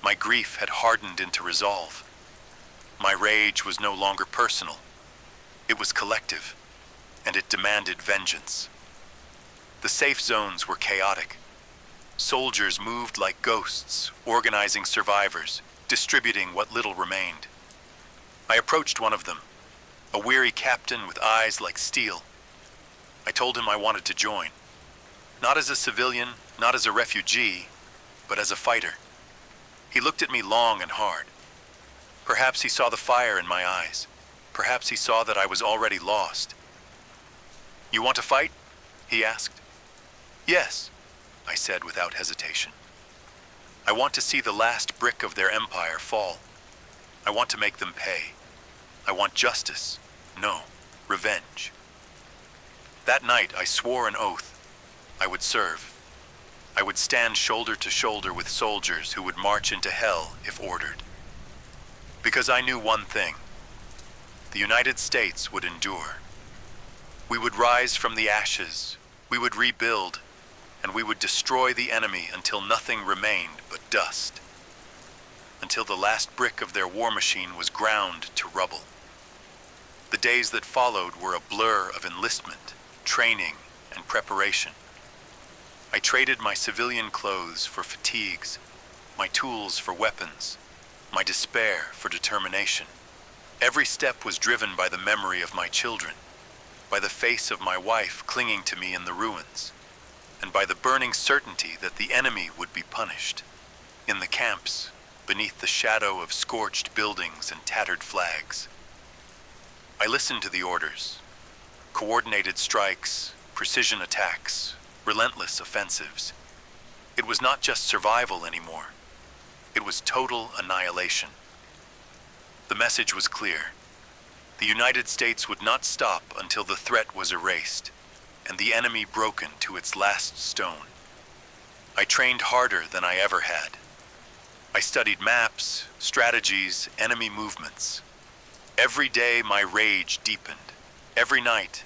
My grief had hardened into resolve. My rage was no longer personal. It was collective, and it demanded vengeance. The safe zones were chaotic. Soldiers moved like ghosts, organizing survivors, distributing what little remained. I approached one of them, a weary captain with eyes like steel. I told him I wanted to join. Not as a civilian, not as a refugee, but as a fighter. He looked at me long and hard. Perhaps he saw the fire in my eyes. Perhaps he saw that I was already lost. "You want to fight?" he asked. "Yes," I said without hesitation. "I want to see the last brick of their empire fall. I want to make them pay. I want justice. No, revenge." That night I swore an oath. I would serve. I would stand shoulder to shoulder with soldiers who would march into hell if ordered. Because I knew one thing. The United States would endure. We would rise from the ashes, we would rebuild, and we would destroy the enemy until nothing remained but dust. Until the last brick of their war machine was ground to rubble. The days that followed were a blur of enlistment, training, and preparation. I traded my civilian clothes for fatigues, my tools for weapons, my despair for determination. Every step was driven by the memory of my children, by the face of my wife clinging to me in the ruins, and by the burning certainty that the enemy would be punished. In the camps, beneath the shadow of scorched buildings and tattered flags. I listened to the orders. Coordinated strikes, precision attacks, relentless offensives. It was not just survival anymore. It was total annihilation. The message was clear. The United States would not stop until the threat was erased, and the enemy broken to its last stone. I trained harder than I ever had. I studied maps, strategies, enemy movements. Every day my rage deepened. Every night,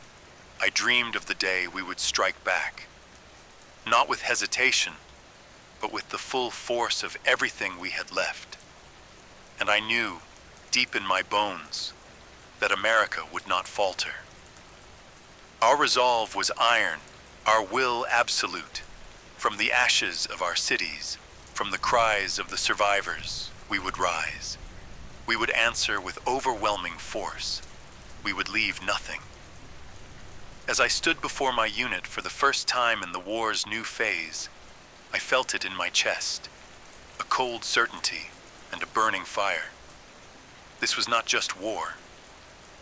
I dreamed of the day we would strike back. Not with hesitation, but with the full force of everything we had left. And I knew, deep in my bones, that America would not falter. Our resolve was iron, our will absolute. From the ashes of our cities, from the cries of the survivors, we would rise. We would answer with overwhelming force. We would leave nothing. As I stood before my unit for the first time in the war's new phase, I felt it in my chest, a cold certainty and a burning fire. This was not just war.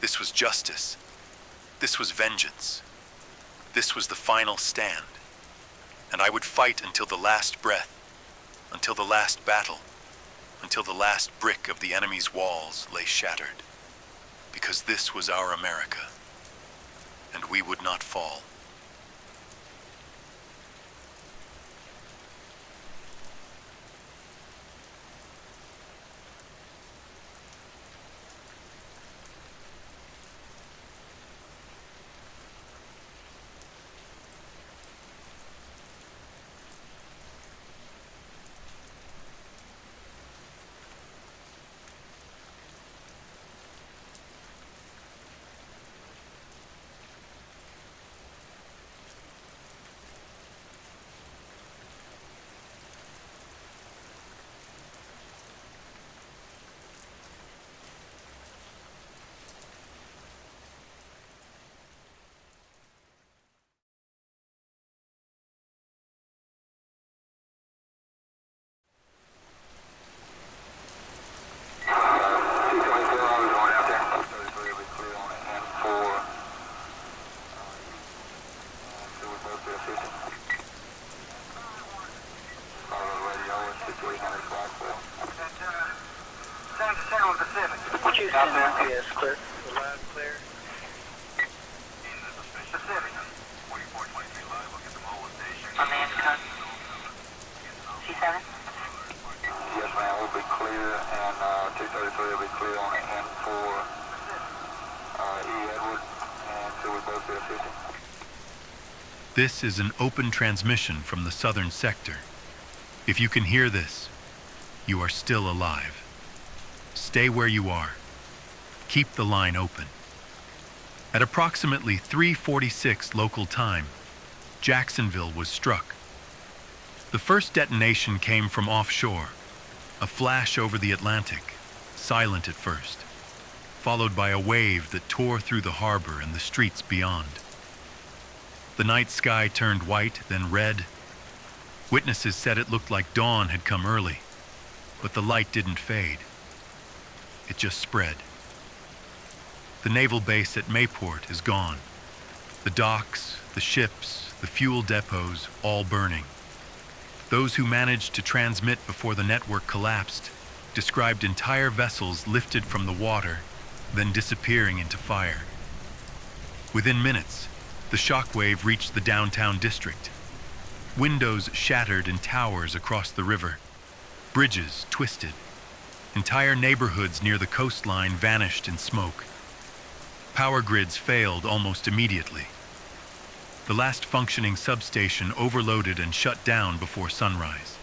This was justice. This was vengeance. This was the final stand. And I would fight until the last breath, until the last battle, until the last brick of the enemy's walls lay shattered. Because this was our America, and we would not fall. Out there? Yes, clear. The line clear. Pacific. 4423 live, we'll get the mobile station. America. C7? Yes, ma'am, we'll be clear, and 233 will be clear on the end for E. Edward, and so we both be assisting. This is an open transmission from the southern sector. If you can hear this, you are still alive. Stay where you are. keep the line open. At approximately 3:46 local time, Jacksonville was struck. The first detonation came from offshore, a flash over the Atlantic, silent at first, followed by a wave that tore through the harbor and the streets beyond. The night sky turned white, then red. Witnesses said it looked like dawn had come early, but the light didn't fade. It just spread. The naval base at Mayport is gone. The docks, the ships, the fuel depots, all burning. Those who managed to transmit before the network collapsed described entire vessels lifted from the water, then disappearing into fire. Within minutes, the shockwave reached the downtown district. Windows shattered in towers across the river. Bridges twisted. Entire neighborhoods near the coastline vanished in smoke. Power grids failed almost immediately. The last functioning substation overloaded and shut down before sunrise.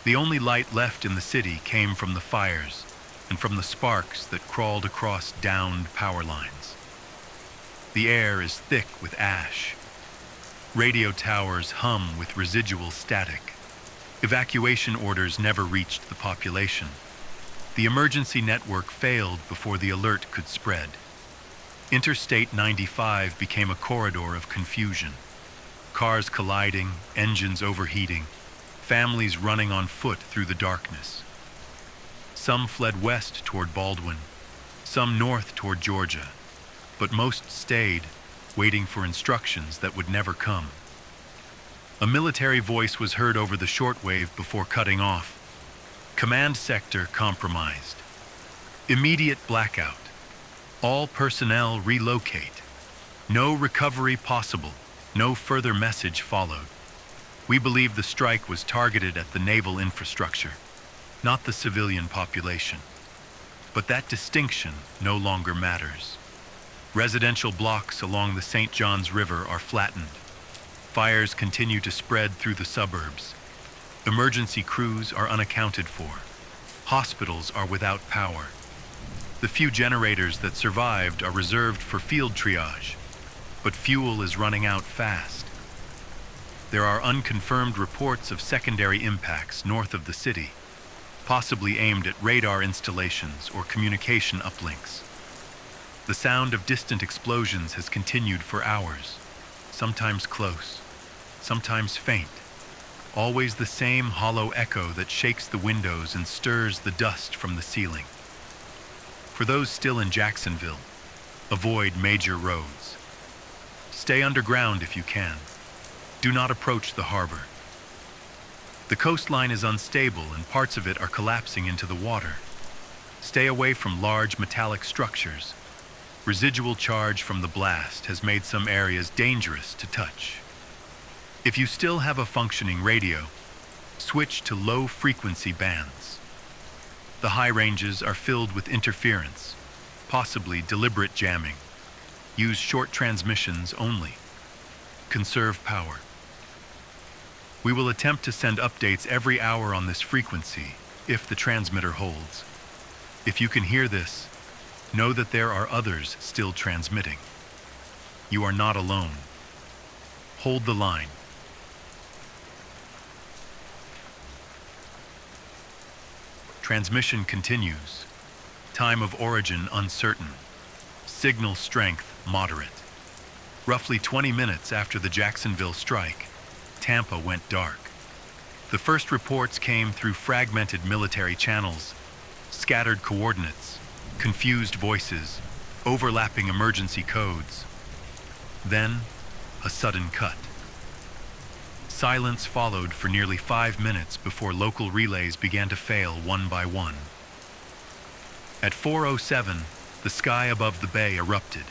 The only light left in the city came from the fires and from the sparks that crawled across downed power lines. The air is thick with ash. Radio towers hum with residual static. Evacuation orders never reached the population. The emergency network failed before the alert could spread. Interstate 95 became a corridor of confusion. Cars colliding, engines overheating, families running on foot through the darkness. Some fled west toward Baldwin, some north toward Georgia, but most stayed, waiting for instructions that would never come. A military voice was heard over the shortwave before cutting off. Command sector compromised. Immediate blackout. All personnel relocate. No recovery possible. No further message followed. We believe the strike was targeted at the naval infrastructure, not the civilian population. But that distinction no longer matters. Residential blocks along the St. Johns River are flattened. Fires continue to spread through the suburbs. Emergency crews are unaccounted for. Hospitals are without power. The few generators that survived are reserved for field triage, but fuel is running out fast. There are unconfirmed reports of secondary impacts north of the city, possibly aimed at radar installations or communication uplinks. The sound of distant explosions has continued for hours, sometimes close, sometimes faint, always the same hollow echo that shakes the windows and stirs the dust from the ceiling. For those still in Jacksonville, avoid major roads. Stay underground if you can. Do not approach the harbor. The coastline is unstable and parts of it are collapsing into the water. Stay away from large metallic structures. Residual charge from the blast has made some areas dangerous to touch. If you still have a functioning radio, switch to low-frequency bands. The high ranges are filled with interference, possibly deliberate jamming. Use short transmissions only. Conserve power. We will attempt to send updates every hour on this frequency, if the transmitter holds. If you can hear this, know that there are others still transmitting. You are not alone. Hold the line. Transmission continues. Time of origin uncertain. Signal strength moderate. Roughly 20 minutes after the Jacksonville strike, Tampa went dark. The first reports came through fragmented military channels, scattered coordinates, confused voices, overlapping emergency codes. Then, a sudden cut. Silence followed for nearly 5 minutes before local relays began to fail one by one. At 4:07, the sky above the bay erupted.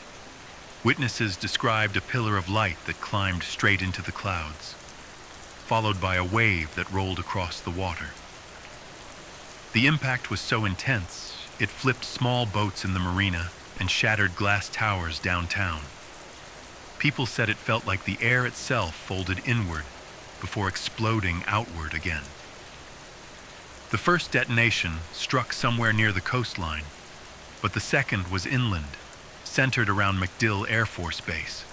Witnesses described a pillar of light that climbed straight into the clouds, followed by a wave that rolled across the water. The impact was so intense, it flipped small boats in the marina and shattered glass towers downtown. People said it felt like the air itself folded inward before exploding outward again. The first detonation struck somewhere near the coastline, but the second was inland, centered around MacDill Air Force Base.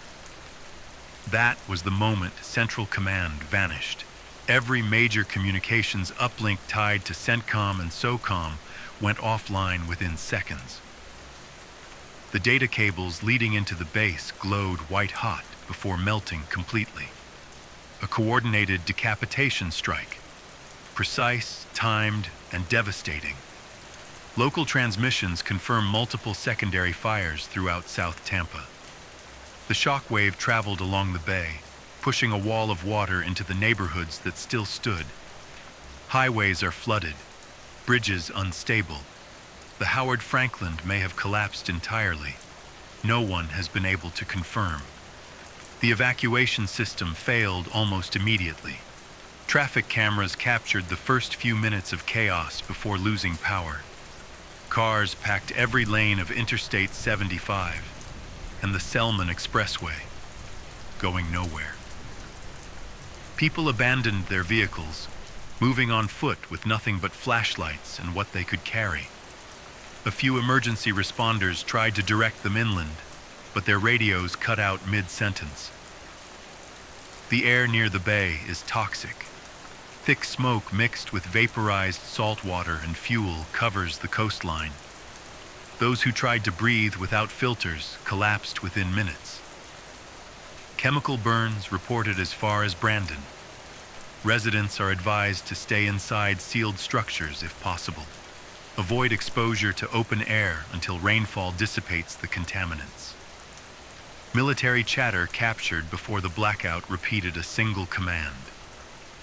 That was the moment Central Command vanished. Every major communications uplink tied to CENTCOM and SOCOM went offline within seconds. The data cables leading into the base glowed white-hot before melting completely. A coordinated decapitation strike, precise, timed, and devastating. Local transmissions confirm multiple secondary fires throughout South Tampa. The shockwave traveled along the bay, pushing a wall of water into the neighborhoods that still stood. Highways are flooded, bridges unstable. The Howard Franklin may have collapsed entirely. No one has been able to confirm. The evacuation system failed almost immediately. Traffic cameras captured the first few minutes of chaos before losing power. Cars packed every lane of Interstate 75 and the Selman Expressway, going nowhere. People abandoned their vehicles, moving on foot with nothing but flashlights and what they could carry. A few emergency responders tried to direct them inland, but their radios cut out mid-sentence. The air near the bay is toxic. Thick smoke mixed with vaporized salt water and fuel covers the coastline. Those who tried to breathe without filters collapsed within minutes. Chemical burns reported as far as Brandon. Residents are advised to stay inside sealed structures if possible. Avoid exposure to open air until rainfall dissipates the contaminants. Military chatter captured before the blackout repeated a single command: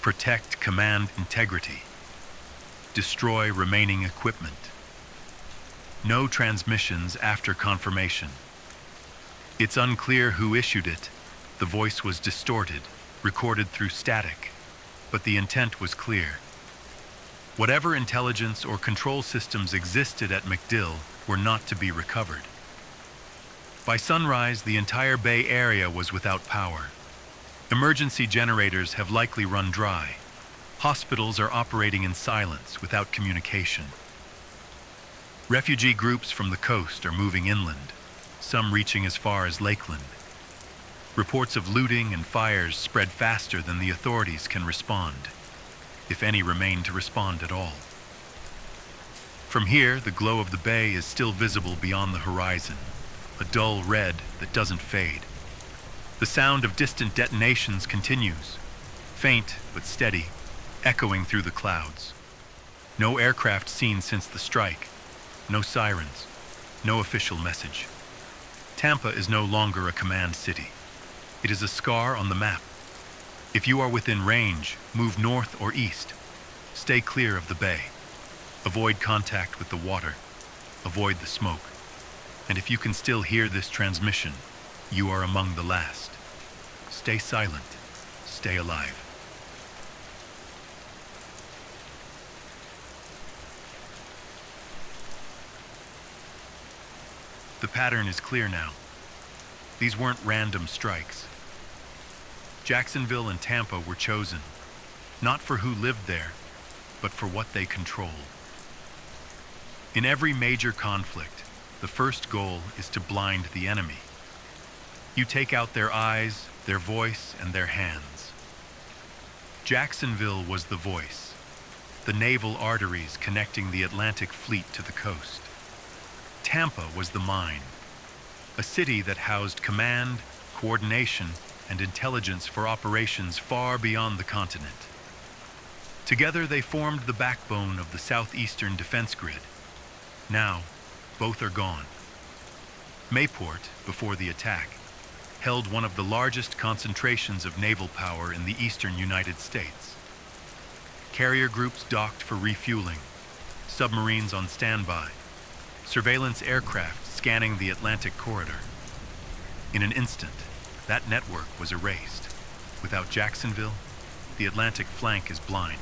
protect command integrity. Destroy remaining equipment. No transmissions after confirmation. It's unclear who issued it. The voice was distorted, recorded through static, but the intent was clear. Whatever intelligence or control systems existed at MacDill were not to be recovered. By sunrise, the entire Bay Area was without power. Emergency generators have likely run dry. Hospitals are operating in silence without communication. Refugee groups from the coast are moving inland, some reaching as far as Lakeland. Reports of looting and fires spread faster than the authorities can respond, if any remain to respond at all. From here, the glow of the bay is still visible beyond the horizon, a dull red that doesn't fade. The sound of distant detonations continues, faint but steady, echoing through the clouds. No aircraft seen since the strike, no sirens, no official message. Tampa is no longer a command city. It is a scar on the map. If you are within range, move north or east. Stay clear of the bay. Avoid contact with the water. Avoid the smoke. And if you can still hear this transmission, you are among the last. Stay silent. Stay alive. The pattern is clear now. These weren't random strikes. Jacksonville and Tampa were chosen, not for who lived there, but for what they controlled. In every major conflict, the first goal is to blind the enemy. You take out their eyes, their voice, and their hands. Jacksonville was the voice, the naval arteries connecting the Atlantic fleet to the coast. Tampa was the mind, a city that housed command, coordination, and intelligence for operations far beyond the continent. Together they formed the backbone of the southeastern defense grid. Now, both are gone. Mayport, before the attack, held one of the largest concentrations of naval power in the eastern United States. Carrier groups docked for refueling, submarines on standby, surveillance aircraft scanning the Atlantic corridor. In an instant, that network was erased. Without Jacksonville, the Atlantic flank is blind.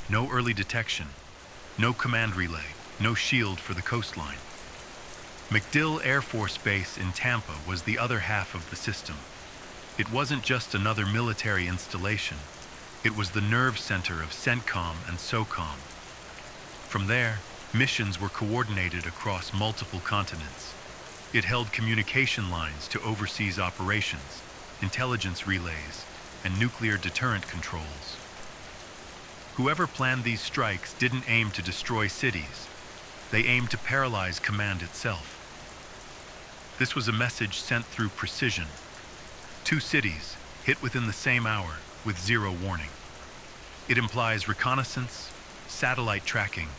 No early detection, no command relay, no shield for the coastline. MacDill Air Force Base in Tampa was the other half of the system. It wasn't just another military installation. It was the nerve center of CENTCOM and SOCOM. From there, Missions were coordinated across multiple continents. It held communication lines to overseas operations, intelligence relays, and nuclear deterrent controls. Whoever planned these strikes didn't aim to destroy cities. They aimed to paralyze command itself. This was a message sent through precision. 2 cities hit within the same hour with 0 warning. It implies reconnaissance, satellite tracking,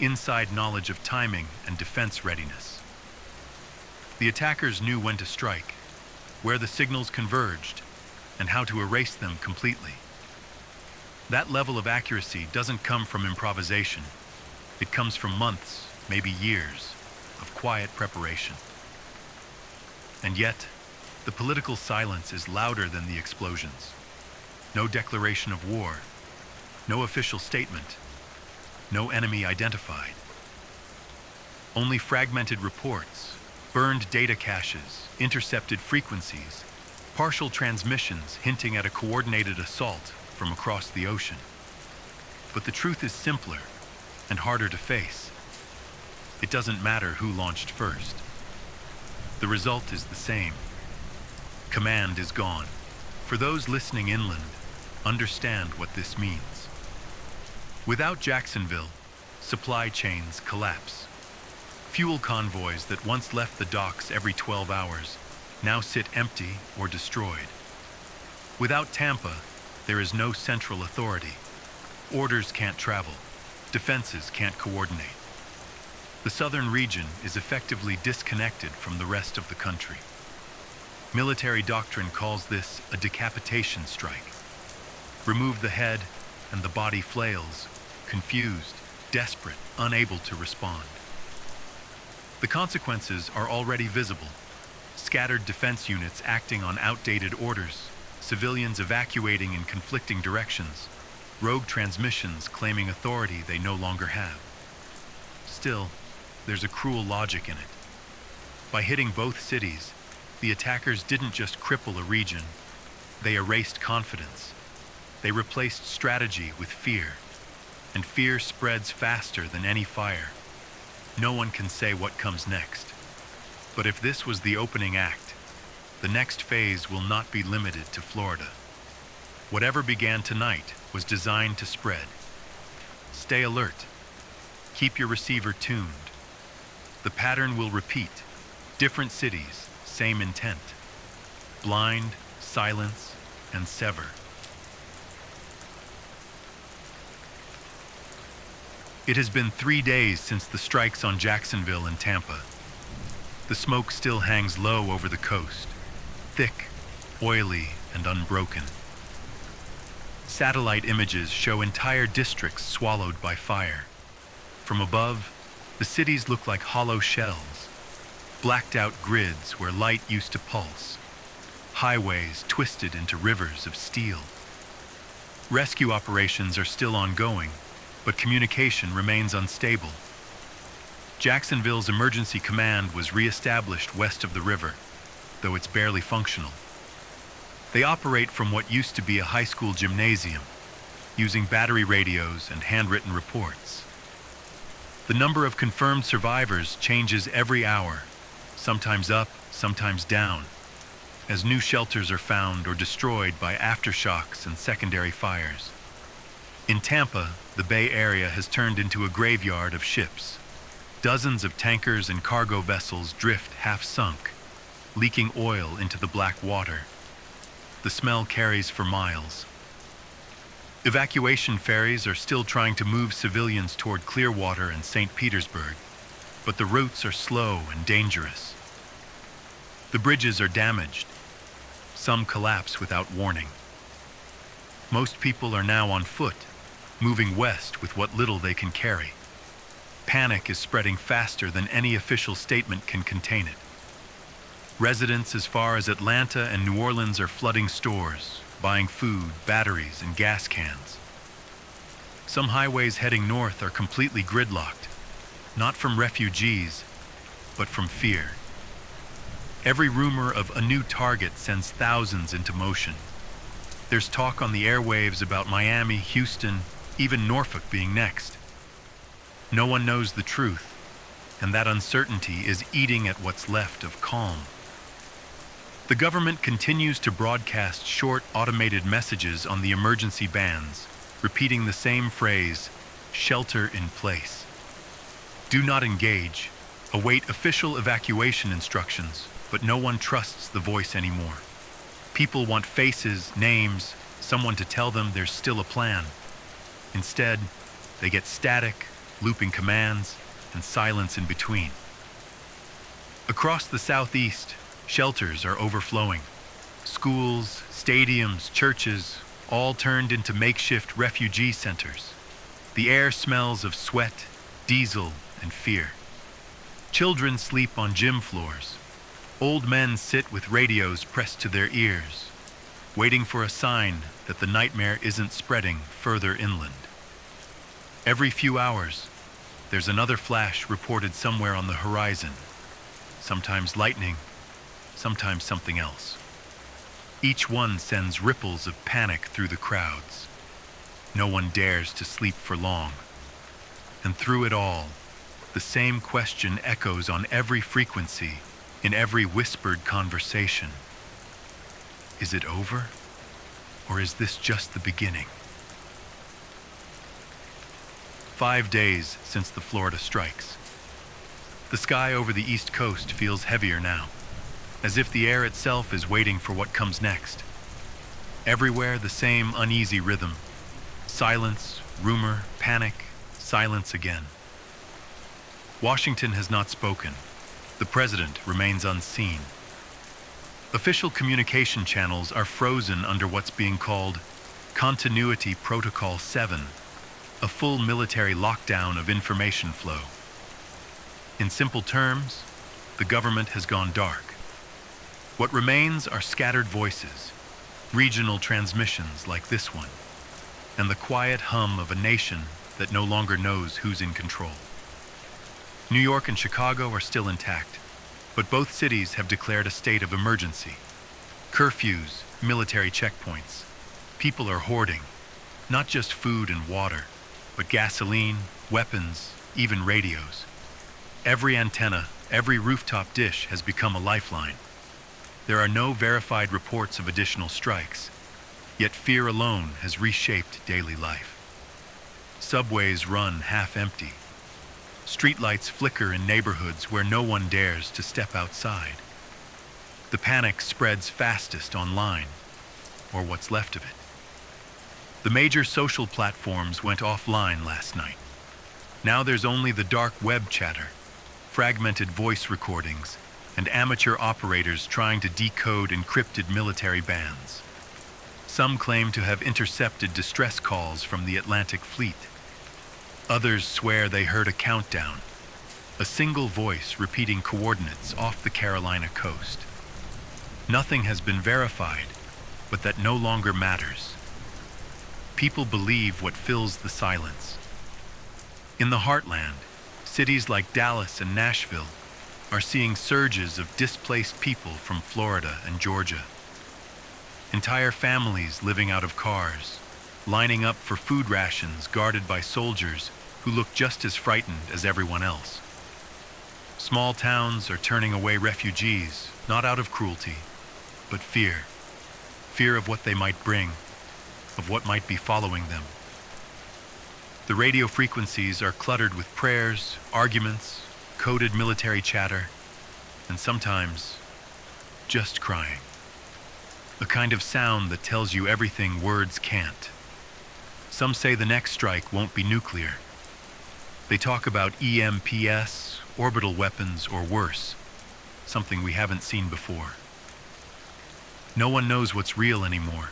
inside knowledge of timing and defense readiness. The attackers knew when to strike, where the signals converged, and how to erase them completely. That level of accuracy doesn't come from improvisation. It comes from months, maybe years, of quiet preparation. And yet, the political silence is louder than the explosions. No declaration of war, no official statement, no enemy identified. Only fragmented reports, burned data caches, intercepted frequencies, partial transmissions hinting at a coordinated assault from across the ocean. But the truth is simpler and harder to face. It doesn't matter who launched first. The result is the same. Command is gone. For those listening inland, understand what this means. Without Jacksonville, supply chains collapse. Fuel convoys that once left the docks every 12 hours now sit empty or destroyed. Without Tampa, there is no central authority. Orders can't travel. Defenses can't coordinate. The southern region is effectively disconnected from the rest of the country. Military doctrine calls this a decapitation strike. Remove the head, and the body flails, confused, desperate, unable to respond. The consequences are already visible. Scattered defense units acting on outdated orders, civilians evacuating in conflicting directions, rogue transmissions claiming authority they no longer have. Still, there's a cruel logic in it. By hitting both cities, the attackers didn't just cripple a region, they erased confidence. They replaced strategy with fear, and fear spreads faster than any fire. No one can say what comes next. But if this was the opening act, the next phase will not be limited to Florida. Whatever began tonight was designed to spread. Stay alert. Keep your receiver tuned. The pattern will repeat. Different cities, same intent. Blind, silence, and sever. It has been 3 days since the strikes on Jacksonville and Tampa. The smoke still hangs low over the coast, thick, oily, and unbroken. Satellite images show entire districts swallowed by fire. From above, the cities look like hollow shells, blacked-out grids where light used to pulse, highways twisted into rivers of steel. Rescue operations are still ongoing, but communication remains unstable. Jacksonville's emergency command was re-established west of the river, though it's barely functional. They operate from what used to be a high school gymnasium, using battery radios and handwritten reports. The number of confirmed survivors changes every hour, sometimes up, sometimes down, as new shelters are found or destroyed by aftershocks and secondary fires. In Tampa, the Bay Area has turned into a graveyard of ships. Dozens of tankers and cargo vessels drift half-sunk, leaking oil into the black water. The smell carries for miles. Evacuation ferries are still trying to move civilians toward Clearwater and St. Petersburg, but the routes are slow and dangerous. The bridges are damaged. Some collapse without warning. Most people are now on foot, moving west with what little they can carry. Panic is spreading faster than any official statement can contain it. Residents as far as Atlanta and New Orleans are flooding stores, buying food, batteries, and gas cans. Some highways heading north are completely gridlocked, not from refugees, but from fear. Every rumor of a new target sends thousands into motion. There's talk on the airwaves about Miami, Houston, even Norfolk being next. No one knows the truth, and that uncertainty is eating at what's left of calm. The government continues to broadcast short, automated messages on the emergency bands, repeating the same phrase, "Shelter in place." Do not engage. Await official evacuation instructions, but no one trusts the voice anymore. People want faces, names, someone to tell them there's still a plan. Instead, they get static, looping commands, and silence in between. Across the southeast, shelters are overflowing. Schools, stadiums, churches, all turned into makeshift refugee centers. The air smells of sweat, diesel, and fear. Children sleep on gym floors. Old men sit with radios pressed to their ears, waiting for a sign that the nightmare isn't spreading further inland. Every few hours, there's another flash reported somewhere on the horizon. Sometimes lightning, sometimes something else. Each one sends ripples of panic through the crowds. No one dares to sleep for long. And through it all, the same question echoes on every frequency, in every whispered conversation. Is it over? Or is this just the beginning? 5 days since the Florida strikes. The sky over the East Coast feels heavier now, as if the air itself is waiting for what comes next. Everywhere the same uneasy rhythm. Silence, rumor, panic, silence again. Washington has not spoken. The president remains unseen. Official communication channels are frozen under what's being called Continuity Protocol 7, a full military lockdown of information flow. In simple terms, the government has gone dark. What remains are scattered voices, regional transmissions like this one, and the quiet hum of a nation that no longer knows who's in control. New York and Chicago are still intact, but both cities have declared a state of emergency. Curfews, military checkpoints. People are hoarding, not just food and water, but gasoline, weapons, even radios. Every antenna, every rooftop dish has become a lifeline. There are no verified reports of additional strikes, yet fear alone has reshaped daily life. Subways run half empty. Streetlights flicker in neighborhoods where no one dares to step outside. The panic spreads fastest online, or what's left of it. The major social platforms went offline last night. Now there's only the dark web chatter, fragmented voice recordings, and amateur operators trying to decode encrypted military bands. Some claim to have intercepted distress calls from the Atlantic Fleet. Others swear they heard a countdown, a single voice repeating coordinates off the Carolina coast. Nothing has been verified, but that no longer matters. People believe what fills the silence. In the heartland, cities like Dallas and Nashville are seeing surges of displaced people from Florida and Georgia. Entire families living out of cars, lining up for food rations guarded by soldiers who look just as frightened as everyone else. Small towns are turning away refugees, not out of cruelty, but fear. Fear of what they might bring, of what might be following them. The radio frequencies are cluttered with prayers, arguments, coded military chatter, and sometimes just crying. A kind of sound that tells you everything words can't. Some say the next strike won't be nuclear. They talk about EMPS, orbital weapons, or worse, something we haven't seen before. No one knows what's real anymore,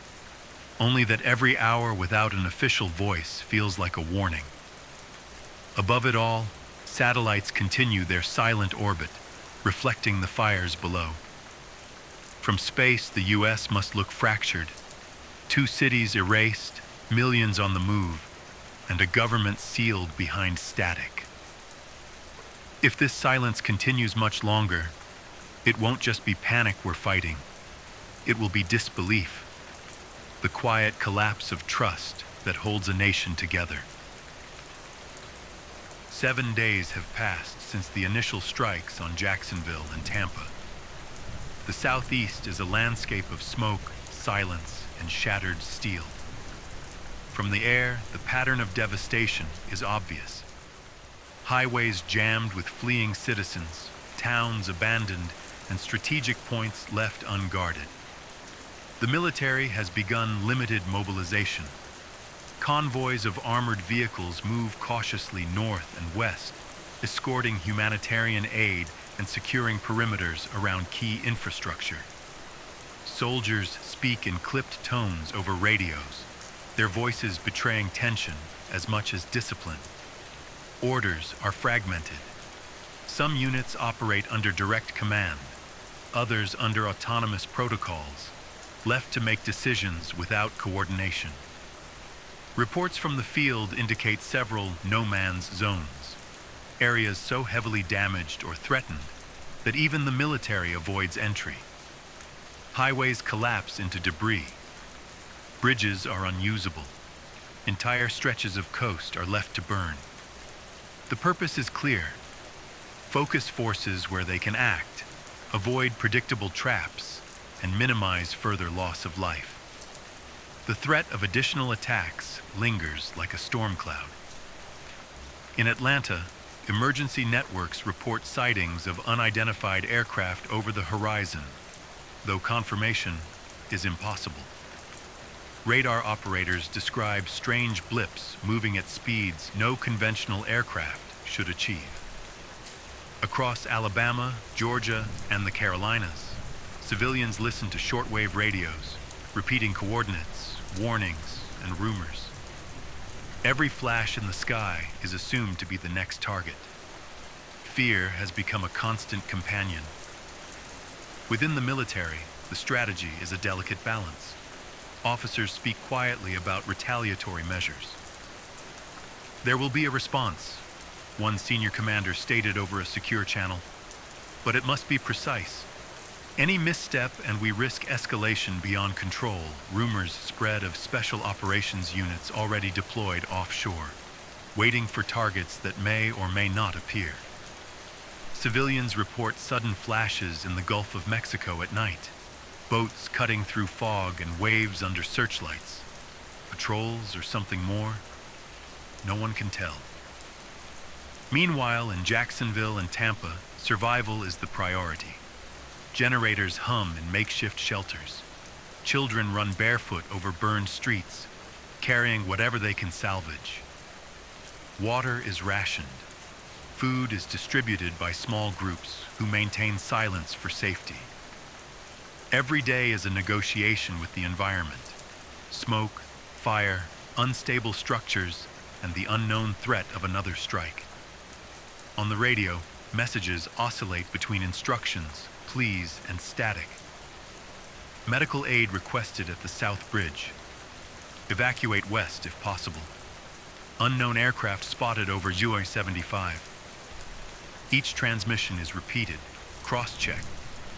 only that every hour without an official voice feels like a warning. Above it all, satellites continue their silent orbit, reflecting the fires below. From space, the U.S. must look fractured. 2 cities erased, millions on the move, and a government sealed behind static. If this silence continues much longer, it won't just be panic we're fighting. It will be disbelief, the quiet collapse of trust that holds a nation together. 7 days have passed since the initial strikes on Jacksonville and Tampa. The southeast is a landscape of smoke, silence, and shattered steel. From the air, the pattern of devastation is obvious. Highways jammed with fleeing citizens, towns abandoned, and strategic points left unguarded. The military has begun limited mobilization. Convoys of armored vehicles move cautiously north and west, escorting humanitarian aid and securing perimeters around key infrastructure. Soldiers speak in clipped tones over radios, their voices betraying tension as much as discipline. Orders are fragmented. Some units operate under direct command, others under autonomous protocols, left to make decisions without coordination. Reports from the field indicate several no-man's zones, areas so heavily damaged or threatened that even the military avoids entry. Highways collapse into debris. Bridges are unusable. Entire stretches of coast are left to burn. The purpose is clear. Focus forces where they can act, avoid predictable traps, and minimize further loss of life. The threat of additional attacks lingers like a storm cloud. In Atlanta, emergency networks report sightings of unidentified aircraft over the horizon, though confirmation is impossible. Radar operators describe strange blips moving at speeds no conventional aircraft should achieve. Across Alabama, Georgia, and the Carolinas, civilians listen to shortwave radios, repeating coordinates, warnings, and rumors. Every flash in the sky is assumed to be the next target. Fear has become a constant companion. Within the military, the strategy is a delicate balance. Officers speak quietly about retaliatory measures. There will be a response, one senior commander stated over a secure channel, but it must be precise. Any misstep and we risk escalation beyond control. Rumors spread of special operations units already deployed offshore, waiting for targets that may or may not appear. Civilians report sudden flashes in the Gulf of Mexico at night, boats cutting through fog and waves under searchlights. Patrols or something more? No one can tell. Meanwhile, in Jacksonville and Tampa, survival is the priority. Generators hum in makeshift shelters. Children run barefoot over burned streets, carrying whatever they can salvage. Water is rationed. Food is distributed by small groups who maintain silence for safety. Every day is a negotiation with the environment. Smoke, fire, unstable structures, and the unknown threat of another strike. On the radio, messages oscillate between instructions, pleas, and static. Medical aid requested at the South Bridge. Evacuate west if possible. Unknown aircraft spotted over UI-75. Each transmission is repeated, cross-checked,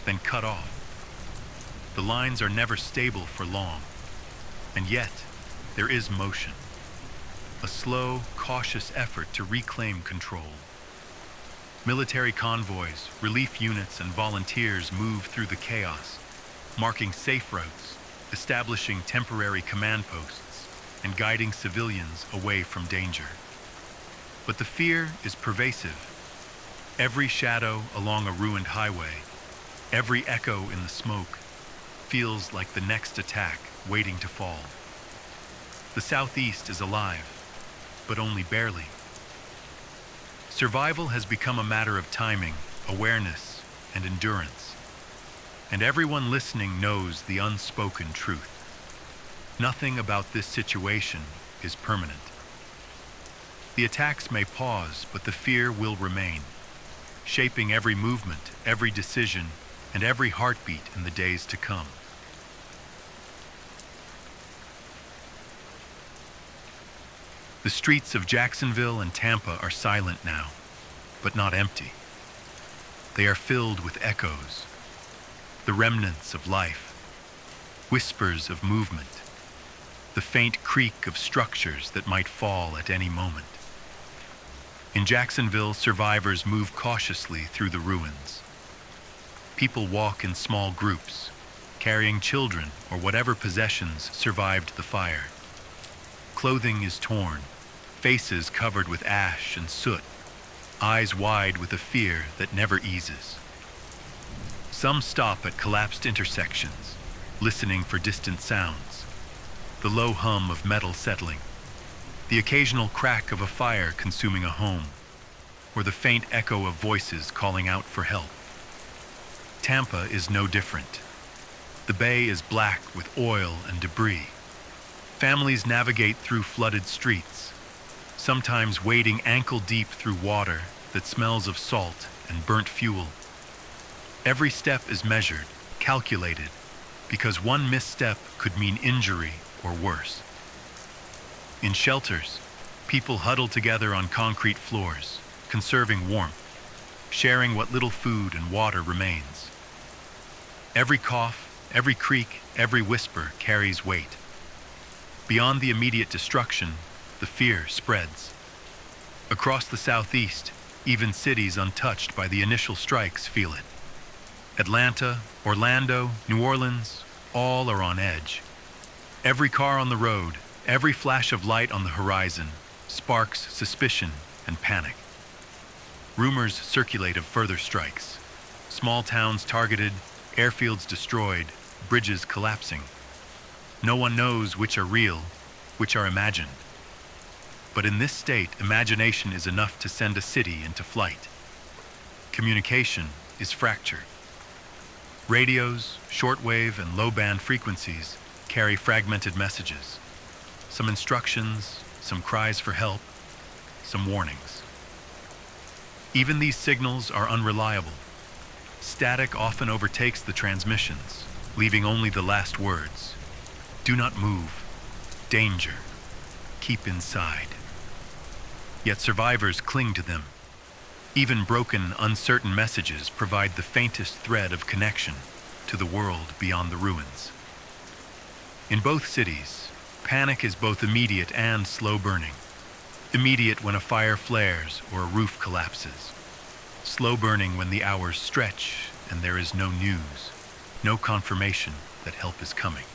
then cut off. The lines are never stable for long, and yet there is motion. A slow, cautious effort to reclaim control. Military convoys, relief units, and volunteers move through the chaos, marking safe routes, establishing temporary command posts, and guiding civilians away from danger. But the fear is pervasive. Every shadow along a ruined highway, every echo in the smoke, feels like the next attack waiting to fall. The Southeast is alive, but only barely. Survival has become a matter of timing, awareness, and endurance. And everyone listening knows the unspoken truth. Nothing about this situation is permanent. The attacks may pause, but the fear will remain, shaping every movement, every decision, and every heartbeat in the days to come. The streets of Jacksonville and Tampa are silent now, but not empty. They are filled with echoes, the remnants of life, whispers of movement, the faint creak of structures that might fall at any moment. In Jacksonville, survivors move cautiously through the ruins. People walk in small groups, carrying children or whatever possessions survived the fire. Clothing is torn, faces covered with ash and soot, eyes wide with a fear that never eases. Some stop at collapsed intersections, listening for distant sounds, the low hum of metal settling, the occasional crack of a fire consuming a home, or the faint echo of voices calling out for help. Tampa is no different. The bay is black with oil and debris. Families navigate through flooded streets, sometimes wading ankle-deep through water that smells of salt and burnt fuel. Every step is measured, calculated, because one misstep could mean injury or worse. In shelters, people huddle together on concrete floors, conserving warmth, sharing what little food and water remains. Every cough, every creak, every whisper carries weight. Beyond the immediate destruction, the fear spreads. Across the southeast, even cities untouched by the initial strikes feel it. Atlanta, Orlando, New Orleans, all are on edge. Every car on the road, every flash of light on the horizon, sparks suspicion and panic. Rumors circulate of further strikes. Small towns targeted, airfields destroyed, bridges collapsing. No one knows which are real, which are imagined. But in this state, imagination is enough to send a city into flight. Communication is fractured. Radios, shortwave, and low-band frequencies carry fragmented messages. Some instructions, some cries for help, some warnings. Even these signals are unreliable. Static often overtakes the transmissions, leaving only the last words. Do not move. Danger. Keep inside. Yet survivors cling to them. Even broken, uncertain messages provide the faintest thread of connection to the world beyond the ruins. In both cities, panic is both immediate and slow burning. Immediate when a fire flares or a roof collapses. Slow burning when the hours stretch and there is no news, no confirmation that help is coming.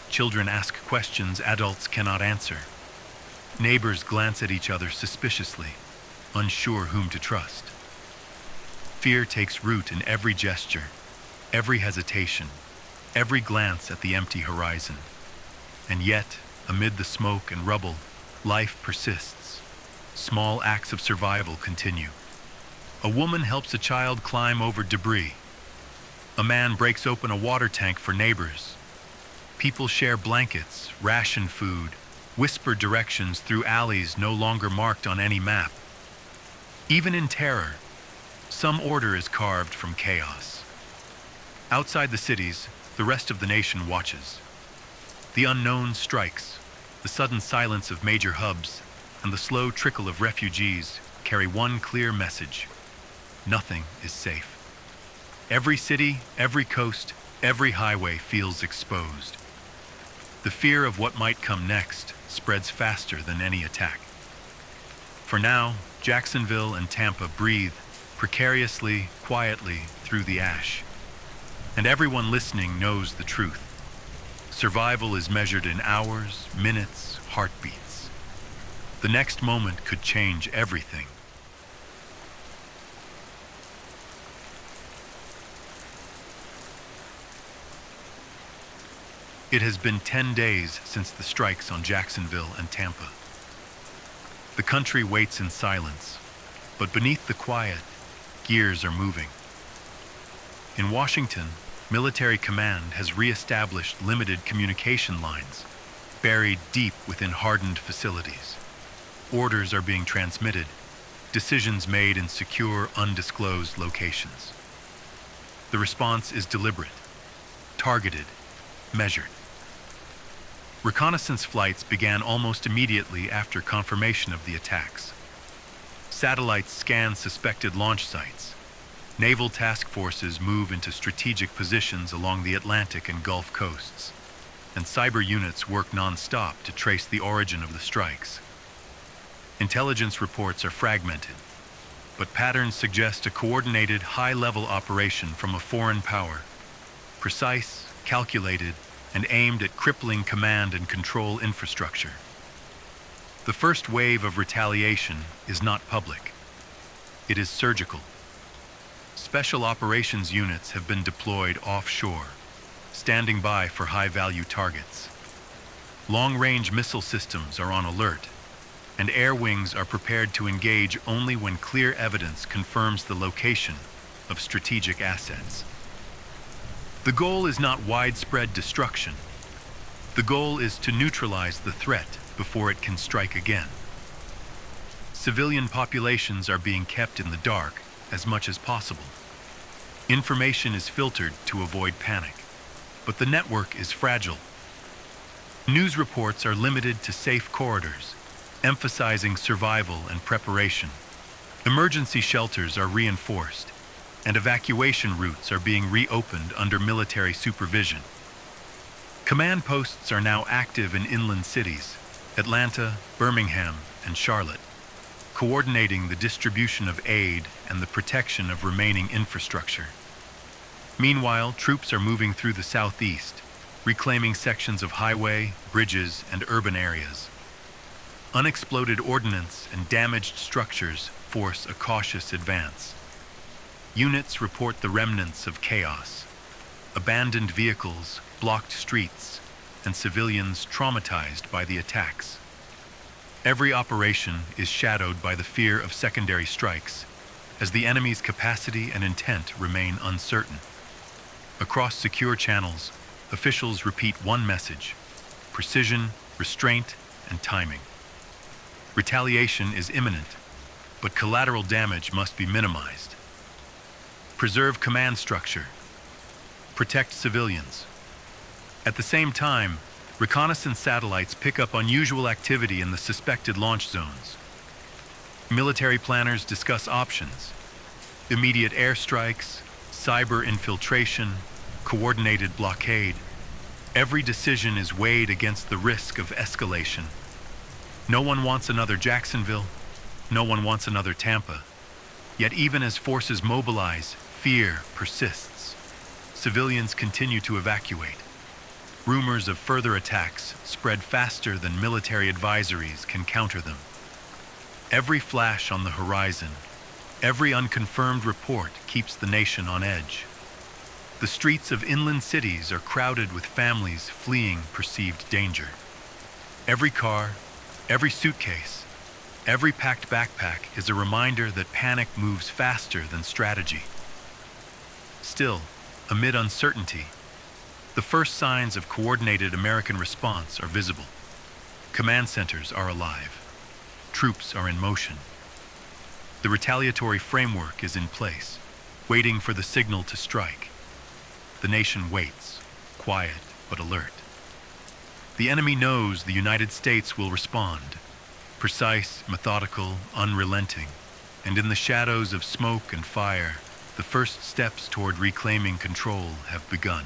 Children ask questions adults cannot answer. Neighbors glance at each other suspiciously, unsure whom to trust. Fear takes root in every gesture, every hesitation, every glance at the empty horizon. And yet, amid the smoke and rubble, life persists. Small acts of survival continue. A woman helps a child climb over debris. A man breaks open a water tank for neighbors. People share blankets, ration food, whisper directions through alleys no longer marked on any map. Even in terror, some order is carved from chaos. Outside the cities, the rest of the nation watches. The unknown strikes, the sudden silence of major hubs, and the slow trickle of refugees carry one clear message. Nothing is safe. Every city, every coast, every highway feels exposed. The fear of what might come next spreads faster than any attack. For now, Jacksonville and Tampa breathe precariously, quietly through the ash. And everyone listening knows the truth. Survival is measured in hours, minutes, heartbeats. The next moment could change everything. It has been 10 days since the strikes on Jacksonville and Tampa. The country waits in silence, but beneath the quiet, gears are moving. In Washington, military command has re-established limited communication lines, buried deep within hardened facilities. Orders are being transmitted, decisions made in secure, undisclosed locations. The response is deliberate, targeted, measured. Reconnaissance flights began almost immediately after confirmation of the attacks. Satellites scan suspected launch sites. Naval task forces move into strategic positions along the Atlantic and Gulf coasts, and cyber units work non-stop to trace the origin of the strikes. Intelligence reports are fragmented, but patterns suggest a coordinated, high-level operation from a foreign power, precise, calculated, and aimed at crippling command and control infrastructure. The first wave of retaliation is not public. It is surgical. Special operations units have been deployed offshore, standing by for high-value targets. Long-range missile systems are on alert, and air wings are prepared to engage only when clear evidence confirms the location of strategic assets. The goal is not widespread destruction. The goal is to neutralize the threat before it can strike again. Civilian populations are being kept in the dark as much as possible. Information is filtered to avoid panic, but the network is fragile. News reports are limited to safe corridors, emphasizing survival and preparation. Emergency shelters are reinforced, and evacuation routes are being reopened under military supervision. Command posts are now active in inland cities, Atlanta, Birmingham, and Charlotte, coordinating the distribution of aid and the protection of remaining infrastructure. Meanwhile, troops are moving through the southeast, reclaiming sections of highway, bridges, and urban areas. Unexploded ordnance and damaged structures force a cautious advance. Units report the remnants of chaos: abandoned vehicles, blocked streets, and civilians traumatized by the attacks. Every operation is shadowed by the fear of secondary strikes, as the enemy's capacity and intent remain uncertain. Across secure channels, officials repeat one message: precision, restraint, and timing. Retaliation is imminent, but collateral damage must be minimized. Preserve command structure. Protect civilians. At the same time, reconnaissance satellites pick up unusual activity in the suspected launch zones. Military planners discuss options: immediate airstrikes, cyber infiltration, coordinated blockade. Every decision is weighed against the risk of escalation. No one wants another Jacksonville. No one wants another Tampa. Yet even as forces mobilize, fear persists. Civilians continue to evacuate. Rumors of further attacks spread faster than military advisories can counter them. Every flash on the horizon, every unconfirmed report keeps the nation on edge. The streets of inland cities are crowded with families fleeing perceived danger. Every car, every suitcase, every packed backpack is a reminder that panic moves faster than strategy. Still, amid uncertainty, the first signs of coordinated American response are visible. Command centers are alive. Troops are in motion. The retaliatory framework is in place, waiting for the signal to strike. The nation waits, quiet but alert. The enemy knows the United States will respond, precise, methodical, unrelenting, and in the shadows of smoke and fire, the first steps toward reclaiming control have begun.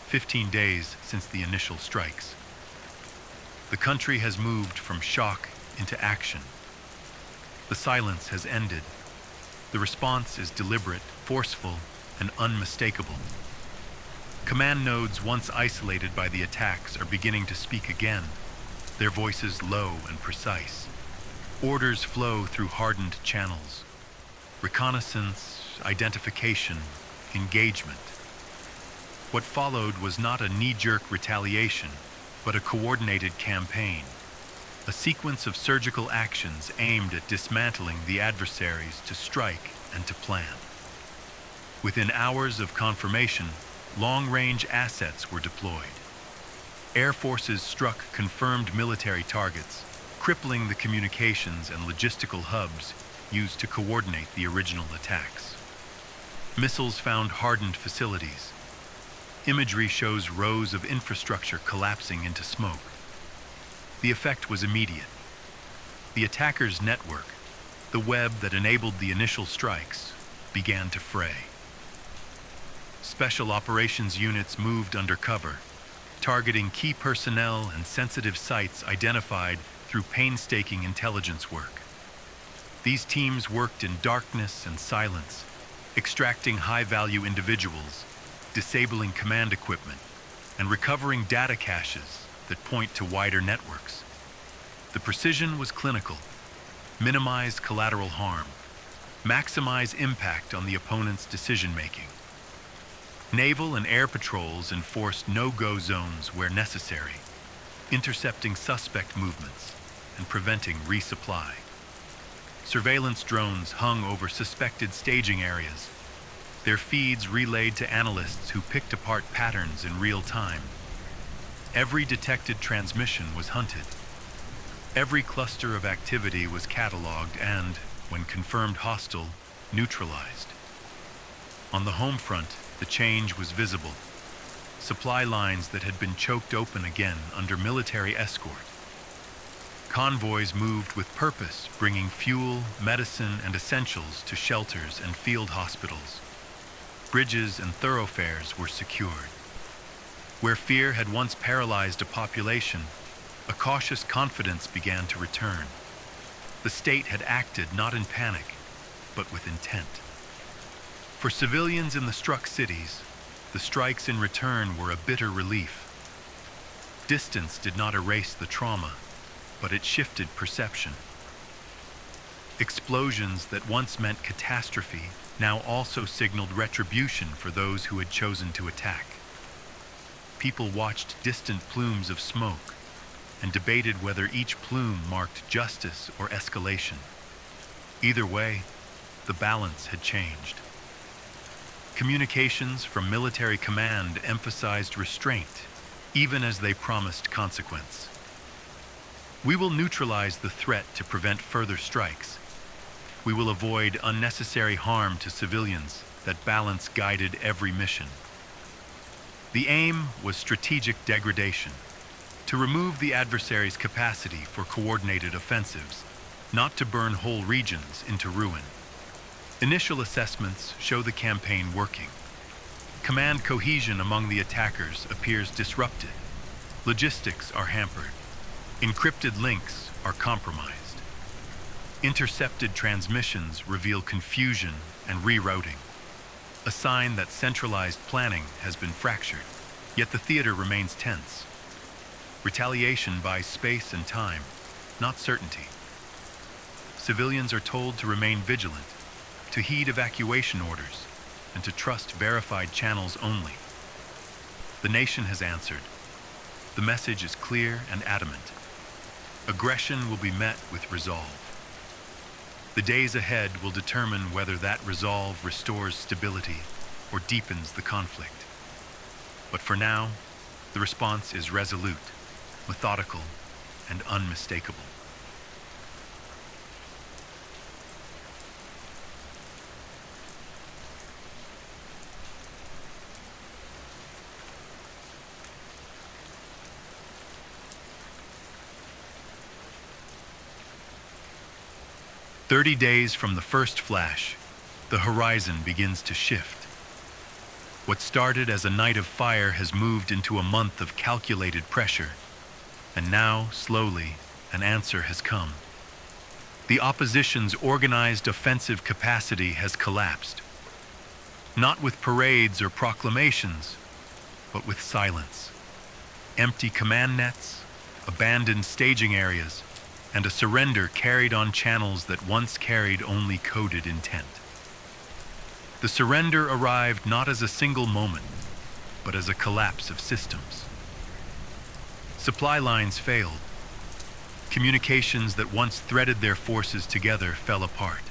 "15 days since the initial strikes. The country has moved from shock into action. The silence has ended. The response is deliberate, forceful, and unmistakable. Command nodes once isolated by the attacks are beginning to speak again, their voices low and precise. Orders flow through hardened channels. Reconnaissance, identification, engagement. What followed was not a knee-jerk retaliation, but a coordinated campaign, a sequence of surgical actions aimed at dismantling the adversaries to strike and to plan. Within hours of confirmation, long-range assets were deployed. Air forces struck confirmed military targets, crippling the communications and logistical hubs used to coordinate the original attacks. Missiles found hardened facilities. Imagery shows rows of infrastructure collapsing into smoke. The effect was immediate. The attackers' network, the web that enabled the initial strikes, began to fray. Special operations units moved undercover, targeting key personnel and sensitive sites identified through painstaking intelligence work. These teams worked in darkness and silence, extracting high-value individuals, disabling command equipment, and recovering data caches that point to wider networks. The precision was clinical: minimize collateral harm, maximize impact on the opponent's decision-making. Naval and air patrols enforced no-go zones where necessary, intercepting suspect movements and preventing resupply. Surveillance drones hung over suspected staging areas, their feeds relayed to analysts who picked apart patterns in real time. Every detected transmission was hunted. Every cluster of activity was cataloged and, when confirmed hostile, neutralized. On the home front, the change was visible. Supply lines that had been choked open again under military escort. Convoys moved with purpose, bringing fuel, medicine, and essentials to shelters and field hospitals. Bridges and thoroughfares were secured. Where fear had once paralyzed a population, a cautious confidence began to return. The state had acted not in panic, but with intent. For civilians in the struck cities, the strikes in return were a bitter relief. Distance did not erase the trauma, but it shifted perception. Explosions that once meant catastrophe now also signaled retribution for those who had chosen to attack. People watched distant plumes of smoke and debated whether each plume marked justice or escalation. Either way, the balance had changed. Communications from military command emphasized restraint, even as they promised consequence. We will neutralize the threat to prevent further strikes. We will avoid unnecessary harm to civilians. That balance guided every mission. The aim was strategic degradation, to remove the adversary's capacity for coordinated offensives, not to burn whole regions into ruin. Initial assessments show the campaign working. Command cohesion among the attackers appears disrupted. Logistics are hampered. Encrypted links are compromised. Intercepted transmissions reveal confusion and rerouting, a sign that centralized planning has been fractured. Yet the theater remains tense. Retaliation buys space and time, not certainty. Civilians are told to remain vigilant, to heed evacuation orders, and to trust verified channels only. The nation has answered. The message is clear and adamant. Aggression will be met with resolve. The days ahead will determine whether that resolve restores stability or deepens the conflict. But for now, the response is resolute, methodical, and unmistakable. "30 days from the first flash, the horizon begins to shift. What started as a night of fire has moved into a month of calculated pressure, and now, slowly, an answer has come. The opposition's organized offensive capacity has collapsed, not with parades or proclamations, but with silence. Empty command nets, abandoned staging areas, and a surrender carried on channels that once carried only coded intent. The surrender arrived not as a single moment, but as a collapse of systems. Supply lines failed. Communications that once threaded their forces together fell apart,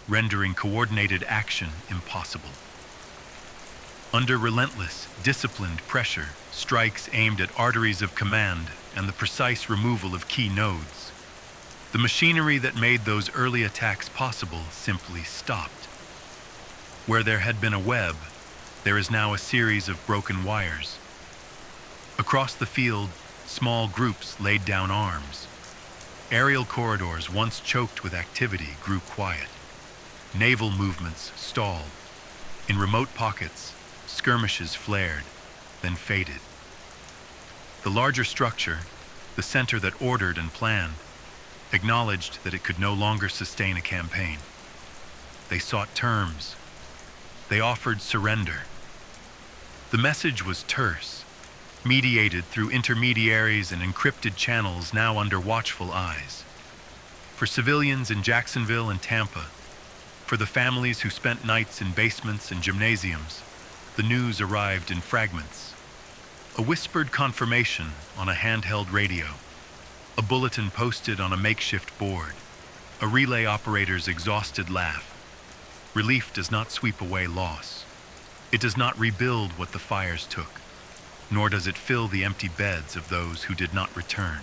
rendering coordinated action impossible. Under relentless, disciplined pressure, strikes aimed at arteries of command and the precise removal of key nodes, the machinery that made those early attacks possible simply stopped. Where there had been a web, there is now a series of broken wires. Across the field, small groups laid down arms. Aerial corridors once choked with activity grew quiet. Naval movements stalled. In remote pockets, skirmishes flared, then faded. The larger structure, the center that ordered and planned, acknowledged that it could no longer sustain a campaign. They sought terms. They offered surrender. The message was terse, mediated through intermediaries and encrypted channels now under watchful eyes. For civilians in Jacksonville and Tampa, for the families who spent nights in basements and gymnasiums, the news arrived in fragments. A whispered confirmation on a handheld radio, a bulletin posted on a makeshift board, a relay operator's exhausted laugh. Relief does not sweep away loss. It does not rebuild what the fires took, nor does it fill the empty beds of those who did not return.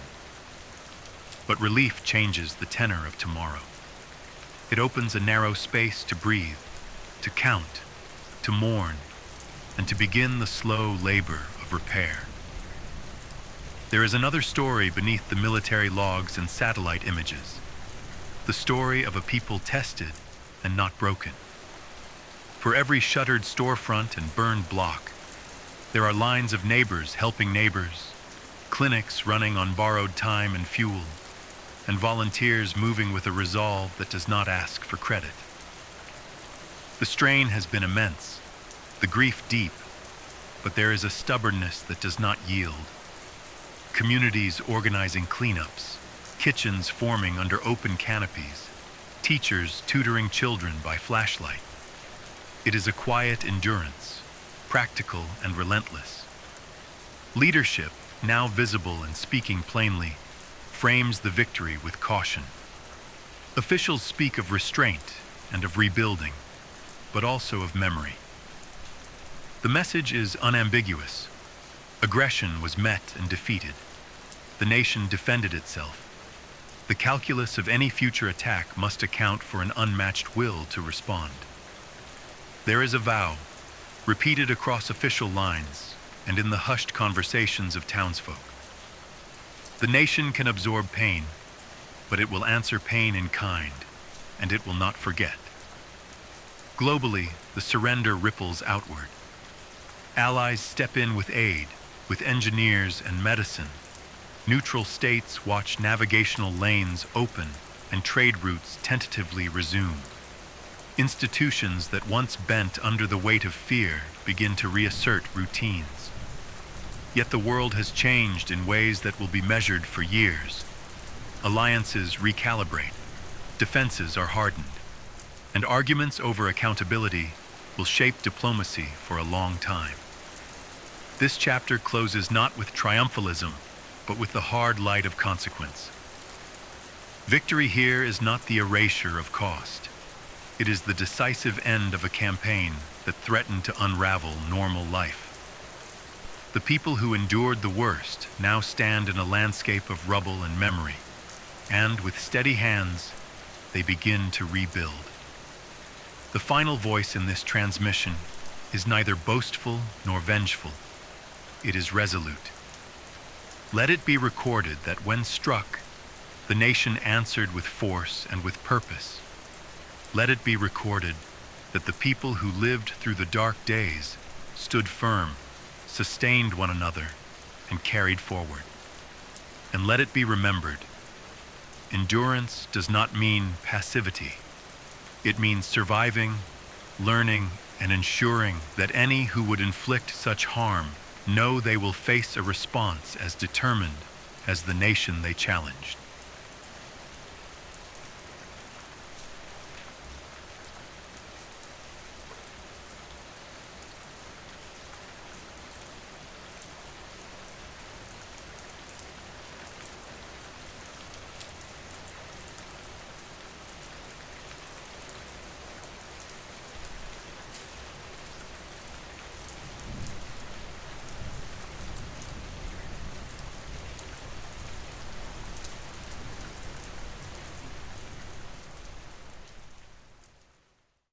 But relief changes the tenor of tomorrow. It opens a narrow space to breathe, to count, to mourn, and to begin the slow labor of repair. There is another story beneath the military logs and satellite images, the story of a people tested and not broken. For every shuttered storefront and burned block, there are lines of neighbors helping neighbors, clinics running on borrowed time and fuel, and volunteers moving with a resolve that does not ask for credit. The strain has been immense, the grief deep, but there is a stubbornness that does not yield. Communities organizing cleanups, kitchens forming under open canopies, teachers tutoring children by flashlight. It is a quiet endurance, practical and relentless. Leadership, now visible and speaking plainly, frames the victory with caution. Officials speak of restraint and of rebuilding, but also of memory. The message is unambiguous. Aggression was met and defeated. The nation defended itself. The calculus of any future attack must account for an unmatched will to respond. There is a vow, repeated across official lines and in the hushed conversations of townsfolk. The nation can absorb pain, but it will answer pain in kind, and it will not forget. Globally, the surrender ripples outward. Allies step in with aid, with engineers and medicine. Neutral states watch navigational lanes open and trade routes tentatively resume. Institutions that once bent under the weight of fear begin to reassert routines. Yet the world has changed in ways that will be measured for years. Alliances recalibrate, defenses are hardened, and arguments over accountability will shape diplomacy for a long time. This chapter closes not with triumphalism, but with the hard light of consequence. Victory here is not the erasure of cost. It is the decisive end of a campaign that threatened to unravel normal life. The people who endured the worst now stand in a landscape of rubble and memory, and with steady hands, they begin to rebuild. The final voice in this transmission is neither boastful nor vengeful. It is resolute. Let it be recorded that when struck, the nation answered with force and with purpose. Let it be recorded that the people who lived through the dark days stood firm, sustained one another, and carried forward. And let it be remembered, endurance does not mean passivity. It means surviving, learning, and ensuring that any who would inflict such harm know they will face a response as determined as the nation they challenged.